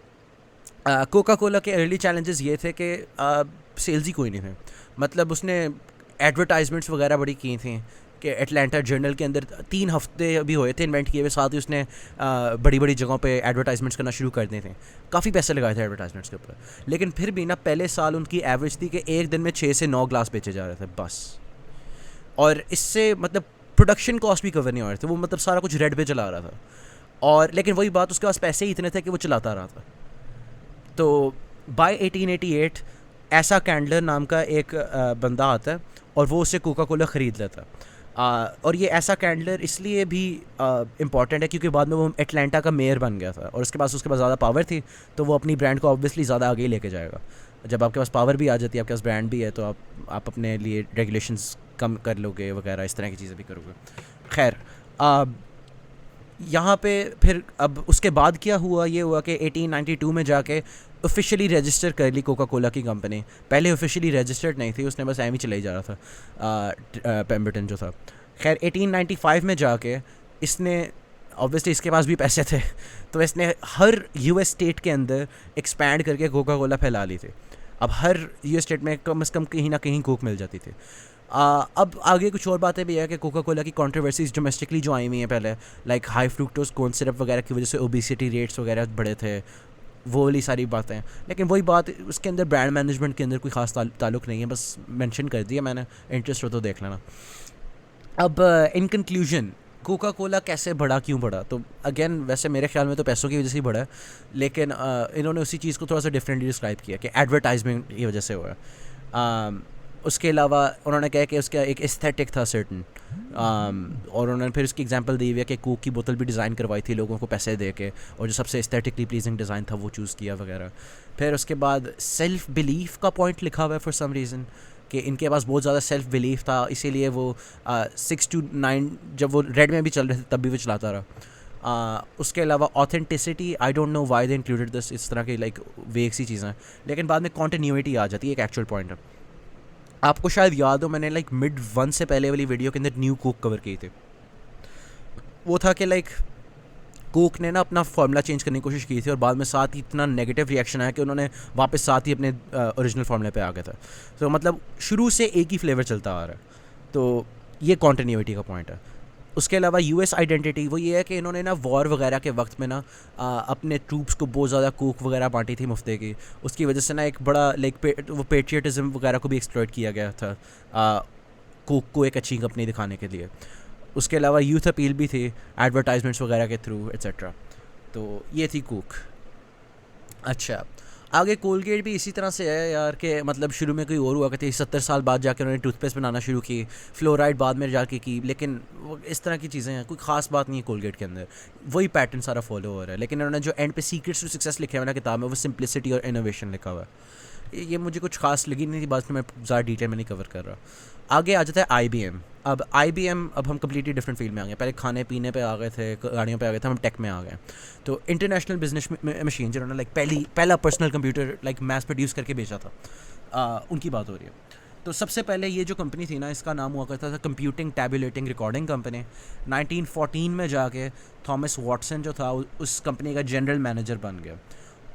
कोका कोला के अर्ली चैलेंजेस ये थे कि सेल्स ही कोई नहीं थे, मतलब उसने एडवर्टाइजमेंट्स वगैरह बड़ी की थी कि एटलांटा जर्नल के अंदर 3 हफ्ते अभी हुए थे इन्वेंट किए हुए, साथ ही उसने बड़ी बड़ी जगहों पे एडवर्टाइजमेंट्स करना शुरू कर दिए थे, काफ़ी पैसे लगाए थे एडवर्टाइजमेंट्स के ऊपर। लेकिन फिर भी ना, पहले साल उनकी एवरेज थी कि एक दिन में 6 से 9 ग्लास बेचे जा रहे थे बस, और इससे मतलब प्रोडक्शन कॉस्ट भी कवर नहीं हो रहे थे, वो मतलब सारा कुछ रेड पे चला रहा था। और लेकिन वही बात, उसके पास पैसे ही इतने थे कि वो चलाता रहा था। तो बाय 1888 ऐसा कैंडलर नाम का एक बंदा आता है, और वो उससे कोका कोला ख़रीद लेता है। और ये ऐसा कैंडलर इसलिए भी इम्पॉर्टेंट है क्योंकि बाद में वो एटलांटा का मेयर बन गया था, और उसके पास ज़्यादा पावर थी, तो वो अपनी ब्रांड को ऑब्वियसली ज़्यादा आगे लेके जाएगा। जब आपके पास पावर भी आ जाती है, आपके पास ब्रांड भी है, तो आप अपने लिए रेगुलेशंस कम कर लोगे वगैरह, इस तरह की चीज़ें भी करोगे। खैर, यहाँ पे फिर अब उसके बाद क्या हुआ, ये हुआ कि 1892 में जाके ऑफिशियली रजिस्टर कर ली कोका कोला की कंपनी। पहले ऑफिशियली रजिस्टर्ड नहीं थी, उसने बस एम ही चलाई जा रहा था पेम्बरटन जो था। खैर 1895 में जाके इसने, ऑब्वियसली इसके पास भी पैसे थे, तो इसने हर US स्टेट के अंदर एक्सपैंड करके कोका कोला फैला ली थी। अब हर US स्टेट में कम से कम कहीं ना कहीं कोक मिल जाती थी। अब आगे कुछ और बातें भी है कि कोका कोला की कंट्रोवर्सीज डोमेस्टिकली जो आई हुई हैं पहले, like high fructose corn syrup वगैरह की वजह से ओबेसिटी रेट्स वगैरह बढ़े थे, वो वाली सारी बातें। लेकिन वही बात, उसके अंदर ब्रांड मैनेजमेंट के अंदर कोई खास ताल्लुक नहीं है, बस मेंशन कर दिया मैंने, इंटरेस्ट हो तो देख लेना। अब इन कंक्लूजन, कोका कोला कैसे बढ़ा, क्यों बढ़ा? तो अगेन वैसे मेरे ख्याल में तो पैसों की वजह से ही बढ़ा है, लेकिन इन्होंने उसी चीज़ को थोड़ा सा डिफरेंटली डिस्क्राइब किया कि एडवर्टाइजमेंट की वजह से हुआ है। उसके अलावा उन्होंने कहा कि उसका एक एस्थेटिक था सर्टन, और उन्होंने फिर उसकी एग्जांपल दी हुई है कि कोक की बोतल भी डिज़ाइन करवाई थी लोगों को पैसे दे के, और जो सबसे एस्थेटिकली प्लीजिंग डिज़ाइन था वो चूज़ किया वगैरह। फिर उसके बाद सेल्फ बिलीफ का पॉइंट लिखा हुआ है फॉर सम रीज़न, कि इनके पास बहुत ज़्यादा सेल्फ बिलीफ था, इसीलिए वो 6 to 9 जब वो रेड में भी चल रहे थे तब भी वो चलाता रहा। उसके अलावा authenticity, I don't know why they included this, इस तरह की लाइक वेग सी चीज़ें, लेकिन बाद में कॉन्टिन्यूटी आ जाती है, एक एक्चुअल पॉइंट है। आपको शायद याद हो, मैंने लाइक मिड 1 से पहले वाली वीडियो के अंदर न्यू कोक कवर की थी। वो था कि लाइक कोक ने ना अपना फार्मूला चेंज करने की कोशिश की थी, और बाद में साथ ही इतना नेगेटिव रिएक्शन आया कि उन्होंने वापस साथ ही अपने ओरिजिनल फार्मूले पे आ गए थे। तो मतलब शुरू से एक ही फ्लेवर चलता आ रहा है, तो ये कॉन्टिन्यूटी का पॉइंट है। उसके अलावा यूएस आइडेंटिटी वो ये है कि इन्होंने ना वॉर वगैरह के वक्त में ना अपने ट्रूप्स को बहुत ज़्यादा कोक वगैरह बांटी थी मुफ्ते की, उसकी वजह से ना एक बड़ा लाइक वो पेट्रियटिज़म वगैरह को भी एक्सप्लॉइट किया गया था कोक को एक अच्छी कंपनी दिखाने के लिए। उसके अलावा यूथ अपील भी थी एडवर्टाइजमेंट्स वगैरह के थ्रू एट्सेट्रा। तो ये थी कोक। अच्छा, आगे कोलगेट भी इसी तरह से है यार, कि मतलब शुरू में कोई और हुआ करती, 70 साल बाद जाकर उन्होंने टूथपेस्ट बनाना शुरू की, फ्लोराइड बाद में जाके की, लेकिन वो इस तरह की चीज़ें हैं, कोई ख़ास बात नहीं है कोलगेट के अंदर, वही पैटर्न सारा फॉलो हो रहा है। लेकिन उन्होंने जो एंड पे सीक्रेट्स टू सक्सेस लिखे हुए ना किताब में, वो सिंप्लिसिटी और इनोवेशन लिखा हुआ है। ये मुझे कुछ खास लगी नहीं थी, बात में मैं ज़्यादा डिटेल में नहीं कवर कर रहा। आगे आ जाता है IBM। अब IBM, अब हम कम्प्लीटली डिफरेंट फील्ड में आ गए, पहले खाने पीने पे आ गए थे, गाड़ियों पे आ गए थे, हम टेक में आ गए। तो इंटरनेशनल बिजनेस मशीन जिन्होंने लाइक पहला personal computer like mass produce करके बेचा था, उनकी बात हो रही है। तो सबसे पहले ये जो कंपनी थी ना, इसका नाम हुआ करता था कंप्यूटिंग टैबुलेटिंग रिकॉर्डिंग कंपनी। 1914 में जाके थॉमस वॉटसन जो था उस कंपनी का जनरल मैनेजर बन गया,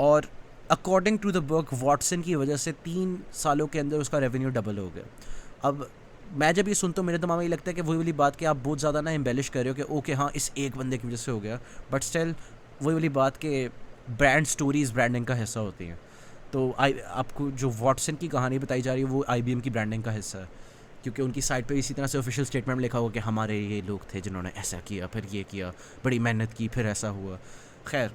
और according to the book Watson की वजह से 3 सालों के अंदर उसका रेवेन्यू डबल हो गया। अब मैं जब ये सुनता हूँ मेरे दिमाग में ये लगता है कि वही वाली बात कि आप बहुत ज़्यादा ना एम्बेलिश कर रहे हो कि ओके हाँ इस एक बंदे की वजह से हो गया, बट स्टिल वही वाली बात कि ब्रांड स्टोरीज ब्रांडिंग का हिस्सा होती हैं। तो आपको जो वॉटसन की कहानी बताई जा रही है वो IBM की ब्रांडिंग का हिस्सा है, क्योंकि उनकी साइट पे इसी तरह से ऑफिशियल स्टेटमेंट में लिखा हुआ कि हमारे ये लोग थे जिन्होंने ऐसा किया, फिर ये किया, बड़ी मेहनत की, फिर ऐसा हुआ। खैर,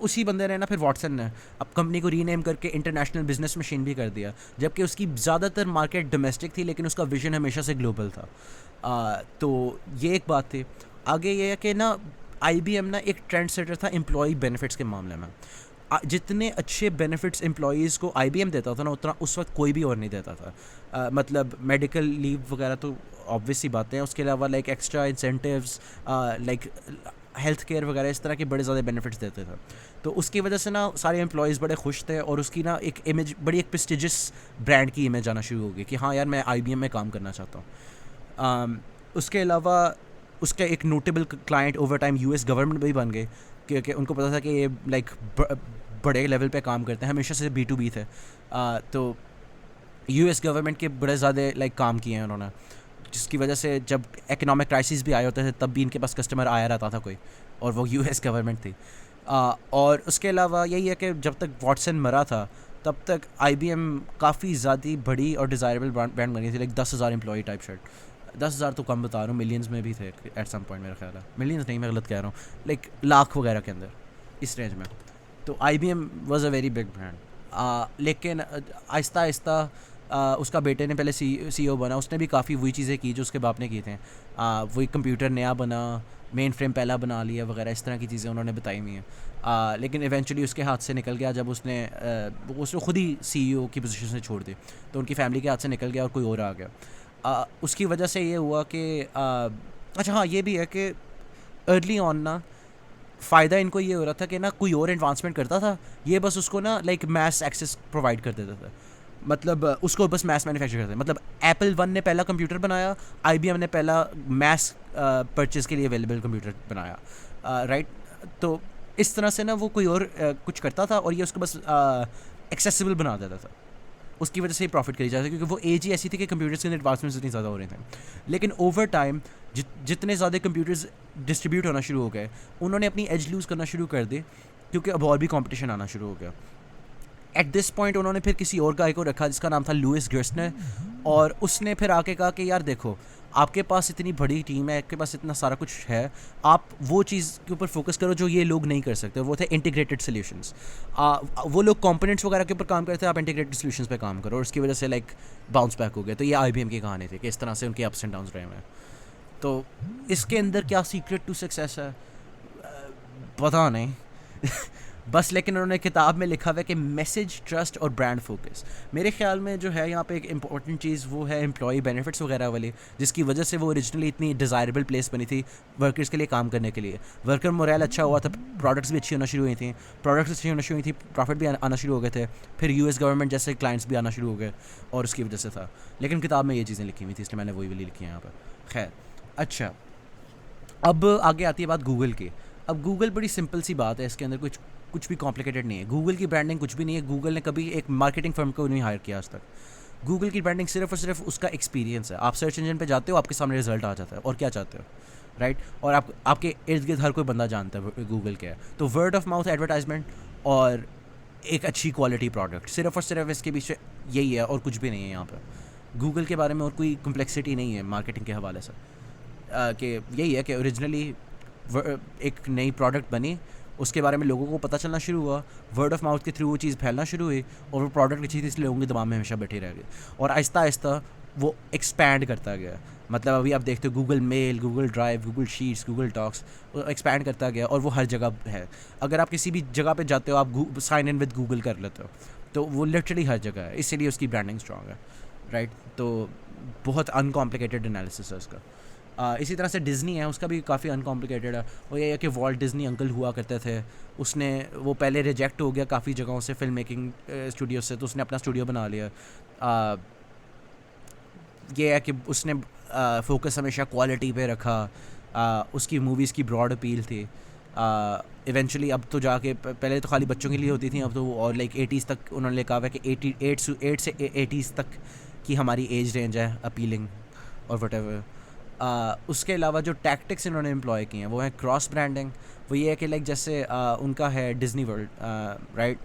उसी बंदे ने ना फिर वॉटसन ने अब कंपनी को रीनेम करके इंटरनेशनल बिजनेस मशीन भी कर दिया, जबकि उसकी ज़्यादातर मार्केट डोमेस्टिक थी, लेकिन उसका विजन हमेशा से ग्लोबल था। तो ये एक बात थी। आगे ये है कि ना IBM ना एक ट्रेंड सेटर था एम्प्लॉय बेनिफिट्स के मामले में। जितने अच्छे बेनिफिट्स एम्प्लॉयज़ को IBM देता था ना, उतना उस वक्त कोई भी और नहीं देता था। मतलब मेडिकल लीव वगैरह तो ऑब्वियस सी बातें हैं, उसके अलावा like extra incentives, like health care वगैरह, इस तरह के बड़े ज़्यादा बेनिफिट्स देते थे। तो उसकी वजह से ना सारे एम्प्लॉयज़ बड़े खुश थे, और उसकी ना एक इमेज, बड़ी एक प्रेस्टिजियस ब्रांड की इमेज आना शुरू हो गई कि हाँ यार मैं IBM में काम करना चाहता हूँ। उसके अलावा उसका एक notable client over time US government भी बन गए, क्योंकि उनको पता था कि ये लाइक बड़े लेवल पे काम करते हैं, हमेशा से B2B थे। तो US गवर्नमेंट के बड़े ज़्यादा लाइक काम किए हैं उन्होंने, जिसकी वजह से जब इकोनॉमिक क्राइसिस भी आए होते थे तब भी इनके पास कस्टमर आया रहता था कोई, और वो US गवर्नमेंट थी। और उसके अलावा यही है कि जब तक वॉटसन मरा था तब तक IBM काफ़ी ज़्यादा बड़ी और डिज़ायरेबल ब्रांड बन गई थी, लाइक 10,000 एम्प्लॉई टाइप शर्ट। 10,000 तो कम बता रहा हूँ, मिलियंस में भी थे एट सम पॉइंट, मेरा ख्याल है मिलियंस नहीं, मैं गलत कह रहा हूँ, लाइक लाख वगैरह के अंदर, इस रेंज में। तो IBM was a very big brand. लेकिन आहिस्ता आहिस्ता उसका बेटे ने पहले CEO बना, उसने भी काफ़ी वही चीज़ें की जो उसके बाप ने की थी। वही कंप्यूटर नया बना, मेन फ्रेम पहला बना लिया वगैरह, इस तरह की चीज़ें उन्होंने बताई हुई हैं। लेकिन इवेंचुअली उसके हाथ से निकल गया जब उसने खुद ही CEO की पोजीशन से छोड़ दी, तो उनकी फैमिली के हाथ से निकल गया और कोई और आ गया। उसकी वजह से ये हुआ कि अच्छा हाँ ये भी है कि अर्ली ऑन ना फ़ायदा इनको ये हो रहा था कि ना कोई और एडवांसमेंट करता था, ये बस उसको ना लाइक मैस एक्सेस प्रोवाइड कर देता था, मतलब उसको बस मैस मैन्युफैक्चर करते हैं। मतलब Apple 1 ने पहला कंप्यूटर बनाया, IBM ने पहला मैस परचेज़ के लिए अवेलेबल कंप्यूटर बनाया, राइट। तो इस तरह से ना वो कोई और कुछ करता था और ये उसको बस एक्सेसिबल बना देता था। उसकी वजह से ही प्रॉफिट करी जाती है, क्योंकि वो एज ही ऐसी थी कि कंप्यूटर्स के एडवांसमेंट्स इतनी ज़्यादा हो रहे थे। लेकिन ओवर टाइम जितने ज़्यादा कंप्यूटर्स डिस्ट्रीब्यूट होना शुरू हो गए, उन्होंने अपनी एज लूज़ करना शुरू कर दी, क्योंकि अब और भी कंपटीशन आना शुरू हो गया। एट दिस पॉइंट उन्होंने फिर किसी और गाय को रखा जिसका नाम था लुइस गर्स्नर, और उसने फिर आके कहा कि यार देखो, आपके पास इतनी बड़ी टीम है, आपके पास इतना सारा कुछ है, आप वो चीज़ के ऊपर फोकस करो जो ये लोग नहीं कर सकते। वो थे इंटीग्रेटेड सोल्यूशंस। वो लोग कंपोनेंट्स वगैरह के ऊपर काम करते हैं, आप इंटीग्रेटेड सोल्यूशंस पे काम करो, और उसकी वजह से लाइक बाउंस बैक हो गए। तो ये IBM की कहानी थी कि इस तरह से उनके अप्स एंड डाउन्स रहे हैं। तो इसके अंदर क्या सीक्रेट टू सक्सेस है पता नहीं बस, लेकिन उन्होंने किताब में लिखा हुआ है कि मैसेज, ट्रस्ट और ब्रांड फोकस। मेरे ख्याल में जो है यहाँ पे एक इंपॉर्टेंट चीज़ वो है एम्प्लॉई बेनिफिट्स वगैरह वाली, जिसकी वजह से वो ओरिजिनली इतनी डिज़ायरेबल प्लेस बनी थी वर्कर्स के लिए काम करने के लिए। वर्कर मोरल अच्छा हुआ था, प्रोडक्ट्स भी अच्छी होना शुरू हुई थी, प्रॉफिट भी आना शुरू हो गए थे, फिर US गवर्नमेंट जैसे क्लाइंट्स भी आना शुरू हो गए, और उसकी वजह से था। लेकिन किताब में ये चीज़ें लिखी हुई थी, इसलिए मैंने वही वाली लिखी है यहाँ पर। खैर, अच्छा, अब आगे आती है बात गूगल की। अब गूगल बड़ी सिंपल सी बात है, इसके अंदर कुछ भी कॉम्प्लिकेटेड नहीं है। गूगल की ब्रांडिंग कुछ भी नहीं है। गूगल ने कभी एक मार्केटिंग फर्म को नहीं हायर किया आज तक। गूगल की ब्रांडिंग सिर्फ और सिर्फ उसका एक्सपीरियंस है। आप सर्च इंजन पे जाते हो, आपके सामने रिजल्ट आ जाता है, और क्या चाहते हो, राइट? और आपके इर्द गिर्द हर कोई बंदा जानता है गूगल क्या है। तो वर्ड ऑफ माउथ एडवर्टाइजमेंट और एक अच्छी क्वालिटी प्रोडक्ट, सिर्फ और सिर्फ इसके पीछे यही है, और कुछ भी नहीं है यहाँ पर। गूगल के बारे में और कोई कम्प्लेक्सिटी नहीं है मार्केटिंग के हवाले से, कि यही है कि ओरिजिनली एक नई प्रोडक्ट बनी, उसके बारे में लोगों को पता चलना शुरू हुआ, वर्ड ऑफ माउथ के थ्रू वो चीज़ फैलना शुरू हुई, और वो प्रोडक्ट अच्छी थी इसलिए लोगों के दिमाग में हमेशा बैठी रह गई, और आहिस्ता आहिस्ता वो एक्सपैंड करता गया। मतलब अभी आप देखते हो Google mail, Google drive, Google sheets, Google talks, वो एक्सपैंड करता गया, और वो हर जगह है। अगर आप किसी भी जगह पे जाते हो, आप साइन इन विद गूगल कर लेते हो, तो वो लिटरली हर जगह है, इसीलिए उसकी ब्रांडिंग स्ट्रॉन्ग है, राइट? तो बहुत अनकॉम्प्लिकेटेड एनालिसिस है उसका। इसी तरह से डिज़नी है, उसका भी काफ़ी अनकॉम्प्लिकेटेड है। वो ये है कि वॉल्ट डिज़नी अंकल हुआ करते थे, वो पहले रिजेक्ट हो गया काफ़ी जगहों से, फिल्म मेकिंग स्टूडियो से, तो उसने अपना स्टूडियो बना लिया। ये है कि उसने फोकस हमेशा क्वालिटी पे रखा। उसकी मूवीज़ की ब्रॉड अपील थी। इवेंचुअली अब तो जाके पहले तो खाली बच्चों के लिए होती थी, अब तो और लाइक 80s तक उन्होंने कहा है कि 8 से 80s तक की हमारी एज रेंज है अपीलिंग और वटेवर। उसके अलावा जो टैक्टिक्स इन्होंने एम्प्लॉय किए हैं वो है क्रॉस ब्रांडिंग। वो ये है कि लाइक जैसे उनका है डिज़नी वर्ल्ड, राइट?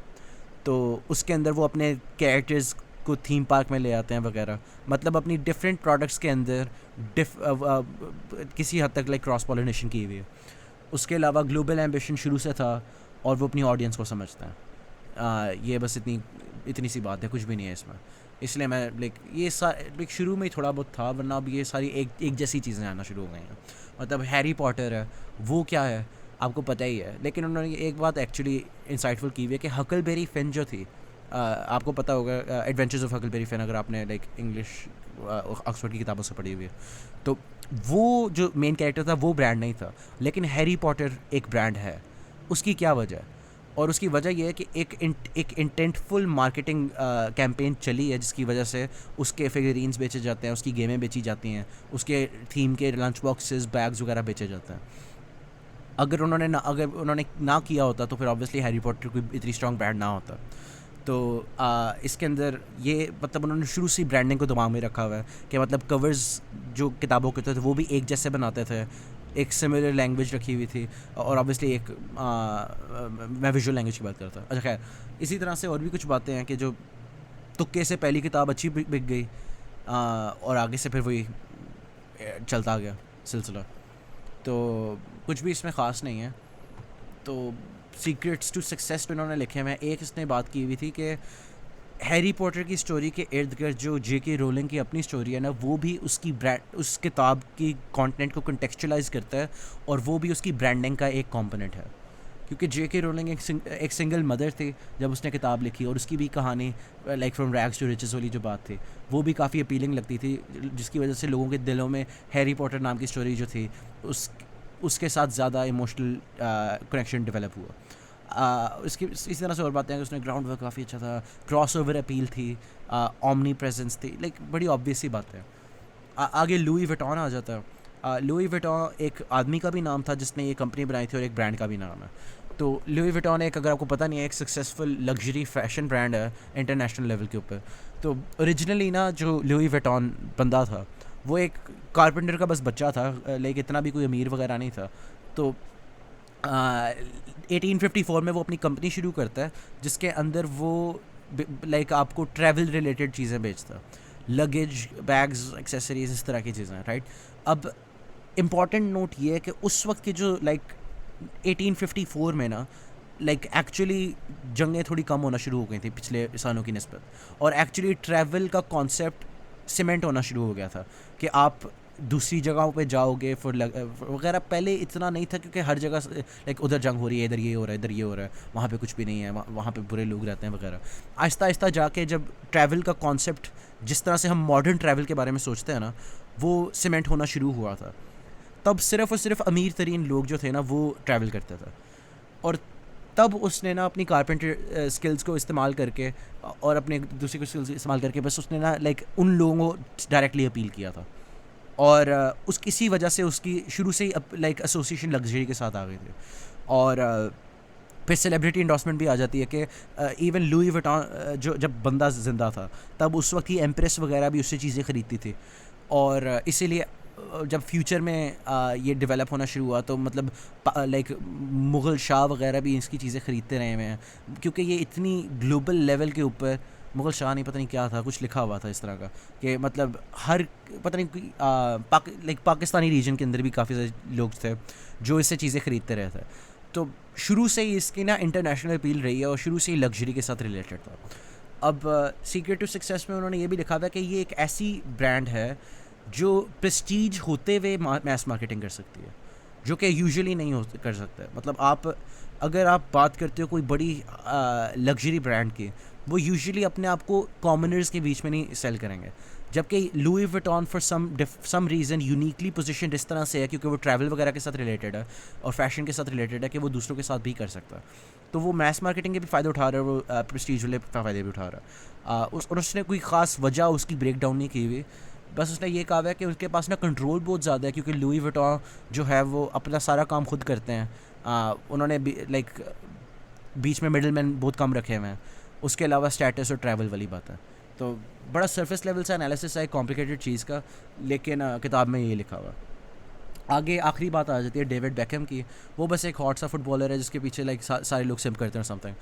तो उसके अंदर वो अपने कैरेक्टर्स को थीम पार्क में ले आते हैं वगैरह, मतलब अपनी डिफरेंट प्रोडक्ट्स के अंदर किसी हद तक लाइक क्रॉस पॉलिनेशन की हुई है। उसके अलावा ग्लोबल एम्बिशन शुरू से था, और वो अपनी ऑडियंस को समझते हैं। ये बस इतनी सी बात है, कुछ भी नहीं है इसमें। इसलिए मैं ये शुरू में ही थोड़ा बहुत था, वरना अब ये सारी एक जैसी चीज़ें आना शुरू हो गई हैं। मतलब हैरी पॉटर है, वो क्या है आपको पता ही है, लेकिन उन्होंने एक बात एक्चुअली इंसाइटफुल की हुई है कि हकलबेरी फिन जो थी, आपको पता होगा एडवेंचर्स ऑफ हकलबेरी फिन, अगर आपने लाइक इंग्लिश ऑक्सफोर्ड की किताबों से पढ़ी हुई है, तो वो जो मेन कैरेक्टर था वो ब्रांड नहीं था, लेकिन हैरी पॉटर एक ब्रांड है। उसकी क्या वजह है? और उसकी वजह यह है कि एक इंटेंटफुल मार्केटिंग कैंपेन चली है, जिसकी वजह से उसके फिगरीन्स बेचे जाते हैं, उसकी गेमें बेची जाती हैं, उसके थीम के लंच बॉक्सेस, बैग्स वगैरह बेचे जाते हैं। अगर उन्होंने ना किया होता तो फिर ऑब्वियसली हैरी पॉटर कोई इतनी स्ट्रॉन्ग ब्रांड ना होता। तो इसके अंदर ये मतलब उन्होंने शुरू से ब्रांडिंग को दिमाग में रखा हुआ है कि मतलब कवर्स जो किताबों के थे वो भी एक जैसे बनाते थे, एक सिमिलर लैंग्वेज रखी हुई थी, और ऑब्वियसली मैं विजुअल लैंग्वेज की बात करता हूँ। अच्छा खैर, इसी तरह से और भी कुछ बातें हैं कि जो तुक्के से पहली किताब अच्छी बिक गई, और आगे से फिर वही चलता गया सिलसिला। तो कुछ भी इसमें ख़ास नहीं है। तो सीक्रेट्स टू सक्सेस पे इन्होंने लिखे हैं। एक इसने बात की हुई थी कि हैरी पॉटर की स्टोरी के इर्द गिर्द जो J.K. रोलिंग की अपनी स्टोरी है ना, वो भी उस किताब की कंटेंट को कंटेक्चुअलाइज करता है, और वो भी उसकी ब्रांडिंग का एक कंपोनेंट है। क्योंकि J.K. रोलिंग एक सिंगल मदर थी जब उसने किताब लिखी, और उसकी भी कहानी like from rags to riches वाली जो बात थी वो भी काफ़ी अपीलिंग लगती थी, जिसकी वजह से लोगों के दिलों में हैरी पॉटर नाम की स्टोरी जो थी उसके साथ ज़्यादा इमोशनल कनेक्शन डेवलप हुआ। इसी तरह से और बातें हैं कि उसने ग्राउंड वर्क काफ़ी अच्छा था, क्रॉस ओवर अपील थी, ओमनी प्रेजेंस थी, लाइक बड़ी ऑब्वियस सी बात है। आगे लुई विटॉन आ जाता है। लुई विटॉन एक आदमी का भी नाम था जिसने ये कंपनी बनाई थी, और एक ब्रांड का भी नाम है। तो लुई विटॉन एक, अगर आपको पता नहीं है, एक सक्सेसफुल लग्जरी फैशन ब्रांड है इंटरनेशनल लेवल के ऊपर। तो ओरिजिनली ना जो लुई वेटॉन बंदा था वो एक कारपेंटर का बस बच्चा था, लाइक इतना भी कोई अमीर वगैरह नहीं था। तो 1854 में वो अपनी कंपनी शुरू करता है जिसके अंदर वो लाइक आपको ट्रैवल रिलेटेड चीज़ें बेचता, लगेज, बैग्स, एक्सेसरीज, इस तरह की चीज़ें, राइट। अब इम्पॉर्टेंट नोट ये है कि उस वक्त के जो लाइक 1854 में ना लाइक एक्चुअली जंगें थोड़ी कम होना शुरू हो गई थी पिछले सालों की निस्बत, और एक्चुअली ट्रैवल का कॉन्सेप्ट सीमेंट होना शुरू हो गया था कि आप दूसरी जगहों पे जाओगे फॉर वगैरह। पहले इतना नहीं था क्योंकि हर जगह लाइक उधर जंग हो रही है, इधर ये हो रहा है, इधर ये हो रहा है, वहाँ पे कुछ भी नहीं है, वहाँ पे बुरे लोग रहते हैं वगैरह। आहिस्ता आहिस्ता जाके जब ट्रैवल का कॉन्सेप्ट जिस तरह से हम मॉडर्न ट्रैवल के बारे में सोचते हैं ना, वो सीमेंट होना शुरू हुआ था। तब सिर्फ़ और सिर्फ अमीर तरीन लोग जो थे ना वो ट्रैवल करते थे, और तब उसने ना अपनी कारपेंटर स्किल्स को इस्तेमाल करके और अपने दूसरी को स्किल्स इस्तेमाल करके बस उसने ना लाइक उन लोगों को डायरेक्टली अपील किया था, और उस किसी वजह से उसकी शुरू से ही लाइक एसोसिएशन लग्जरी के साथ आ गई थी। और फिर सेलिब्रिटी इंडोर्समेंट भी आ जाती है कि इवन लुई विटॉन जो जब बंदा ज़िंदा था तब उस वक्त ही एम्प्रेस वगैरह भी उससे चीज़ें ख़रीदती थी, और इसीलिए जब फ्यूचर में ये डेवलप होना शुरू हुआ तो मतलब लाइक मुग़ल शाह वगैरह भी इसकी चीज़ें ख़रीदते रहे हुए हैं, क्योंकि ये इतनी ग्लोबल लेवल के ऊपर, मुग़ल शाह नहीं पता नहीं क्या था, कुछ लिखा हुआ था इस तरह का कि मतलब हर पता नहीं लाइक पाकिस्तानी रीजन के अंदर भी काफ़ी सारे लोग थे जो इससे चीज़ें ख़रीदते रहे थे। तो शुरू से ही इसकी ना इंटरनेशनल अपील रही है और शुरू से ही लग्जरी के साथ रिलेटेड था। अब सीक्रेट टू सक्सेस में उन्होंने ये भी लिखा हुआ है कि ये एक ऐसी ब्रांड है जो प्रेस्टीज होते हुए मैस मार्केटिंग कर सकती है, जो कि यूजुअली नहीं हो कर सकता है। मतलब अगर आप बात करते हो कोई बड़ी लग्जरी ब्रांड की, वो यूजुअली अपने आप को कॉमनर्स के बीच में नहीं सेल करेंगे, जबकि Louis Vuitton for some reason uniquely position इस तरह से है क्योंकि वो ट्रैवल वगैरह के साथ रिलेटेड है और फैशन के साथ रिलेटेड है कि वो दूसरों के साथ भी कर सकता है। तो वो मैस मार्केटिंग के भी फ़ायदे उठा रहा है, वो प्रेस्टीज वाले फ़ायदे भी उठा रहा है। और उसने कोई ख़ास वजह उसकी ब्रेक डाउन नहीं की हुई, बस उसने ये कहा है कि उसके पास ना कंट्रोल बहुत ज़्यादा है क्योंकि लुई विटॉन जो है वो अपना सारा काम खुद करते हैं। उन्होंने लाइक बीच में मिडल मैन बहुत कम रखे हुए हैं, उसके अलावा स्टेटस और ट्रैवल वाली बात है। तो बड़ा सरफेस लेवल से एनालिसिस है कॉम्प्लिकेटेड चीज़ का, लेकिन किताब में ये लिखा हुआ। आगे आखिरी बात आ जाती है डेविड बेकहम की। वो बस एक हॉट सा फुटबॉलर है जिसके पीछे लाइक सारे लोग सिम करते हैं समथिंग।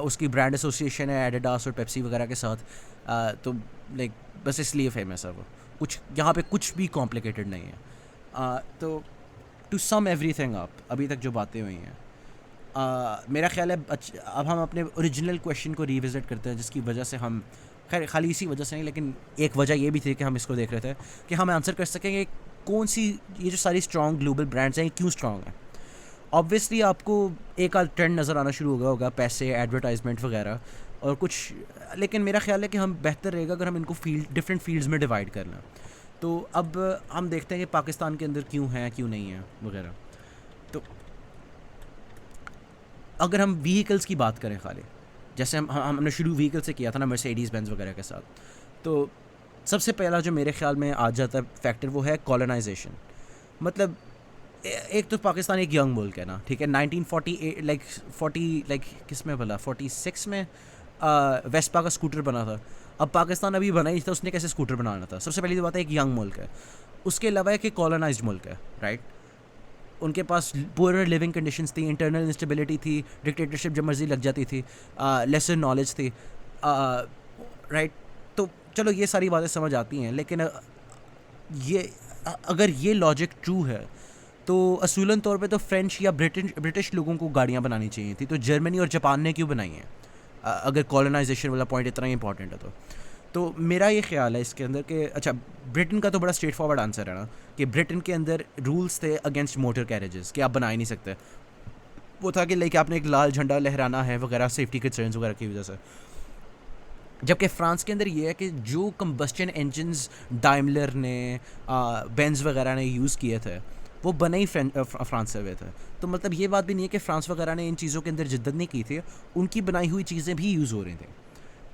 उसकी ब्रांड एसोसिएशन है एडिडास और पेप्सी वगैरह के साथ। तो लाइक बस इसलिए फेमस है वो, कुछ यहाँ पे कुछ भी कॉम्प्लिकेटेड नहीं है। तो टू सम एवरीथिंग अप अभी तक जो बातें हुई हैं, मेरा ख्याल है अब हम अपने ओरिजिनल क्वेश्चन को रिविज़िट करते हैं, जिसकी वजह से हम खैर खाली इसी वजह से नहीं, लेकिन एक वजह ये भी थी कि हम इसको देख रहे थे कि हम आंसर कर सकेंगे कौन सी ये जो सारी स्ट्रॉन्ग ग्लोबल ब्रांड्स हैं ये क्यों स्ट्रॉन्ग हैं। ऑब्वियसली आपको एक आध ट्रेंड नज़र आना शुरू होगा, पैसे, एडवर्टाइजमेंट वगैरह और कुछ, लेकिन मेरा ख्याल है कि हम बेहतर रहेगा अगर हम इनको डिफरेंट फील्ड्स में डिवाइड कर लें। तो अब हम देखते हैं कि पाकिस्तान के अंदर क्यों है क्यों नहीं है वगैरह। तो अगर हम व्हीकल्स की बात करें खाली, जैसे हमने शुरू व्हीकल से किया था ना, मर्सिडीज़ बेंज वगैरह के साथ, तो सबसे पहला जो मेरे ख्याल में आ जाता है फैक्टर वो है कॉलोनाइजेशन। मतलब एक तो पाकिस्तान एक यंग मुल्क है ना, ठीक है। 1948 लाइक किस में भला 46 में वेस्पा का स्कूटर बना था। अब पाकिस्तान अभी बना ही था, उसने कैसे स्कूटर बनाना था। सबसे पहली तो बात है एक यंग मुल्क है, उसके अलावा एक कॉलोनाइज्ड मुल्क है, राइट। उनके पास पुअर लिविंग कंडीशंस थी, इंटरनल इंस्टेबिलिटी थी, डिक्टेटरशिप जब मर्जी लग जाती थी, लेसर नॉलेज थी, राइट। तो चलो ये सारी बातें समझ आती हैं, लेकिन ये अगर ये लॉजिक ट्रू है तो असूलन तौर पे तो फ्रेंच या ब्रिटिश लोगों को गाड़ियाँ बनानी चाहिए थी, तो जर्मनी और जापान ने क्यों बनाई हैं अगर कॉलोनाइजेशन वाला पॉइंट इतना ही इंपॉर्टेंट है तो मेरा ये ख्याल है इसके अंदर कि अच्छा, ब्रिटेन का तो बड़ा स्ट्रेट फॉरवर्ड आंसर है ना कि ब्रिटेन के अंदर रूल्स थे अगेंस्ट मोटर कैरेजेस कि आप बना ही नहीं सकते। वो था कि लाइक आपने एक लाल झंडा लहराना है वगैरह, सेफ्टी कंसर्न्स वगैरह की वजह से। जबकि फ्रांस के अंदर ये है कि जो कंबस्टन इंजन्स डाइमलर ने, बेंज वगैरह ने यूज़ किए थे वो बने ही फ्रांस से हुए थे। तो मतलब ये बात भी नहीं है कि फ्रांस वगैरह ने इन चीज़ों के अंदर जिद्दत नहीं की थी, उनकी बनाई हुई चीज़ें भी यूज़ हो रही थी।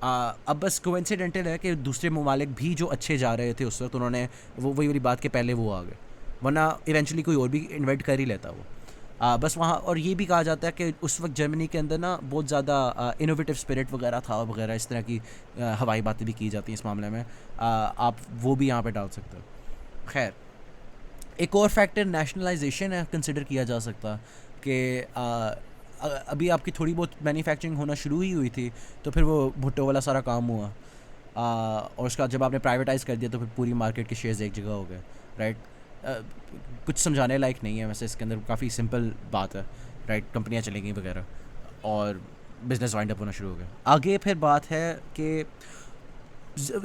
अब बस कोइंसिडेंटल है कि दूसरे ममालिक भी जो अच्छे जा रहे थे उस वक्त, उन्होंने वही वाली बात के पहले वो आ गए, वरना इवेंचुअली कोई और भी इन्वेंट कर ही लेता वो। बस वहाँ, और ये भी कहा जाता है कि उस वक्त जर्मनी के अंदर ना बहुत ज़्यादा इनोवेटिव स्पिरिट वगैरह था वगैरह, इस तरह की हवाई बातें भी की जाती हैं इस मामले में। आप वो भी यहाँ पे डाल सकते हो। खैर, एक और फैक्टर नेशनलाइजेशन है, कंसिडर किया जा सकता कि अभी आपकी थोड़ी बहुत मैन्युफैक्चरिंग होना शुरू ही हुई थी, तो फिर वो भुट्टो वाला सारा काम हुआ, और उसका जब आपने प्राइवेटाइज़ कर दिया तो फिर पूरी मार्केट के शेयर्स एक जगह हो गए, राइट। कुछ समझाने लायक नहीं है वैसे, इसके अंदर काफ़ी सिंपल बात है, राइट। कंपनियाँ चली गई वगैरह और बिज़नेस वाइंड अप होना शुरू हो गया। आगे फिर बात है कि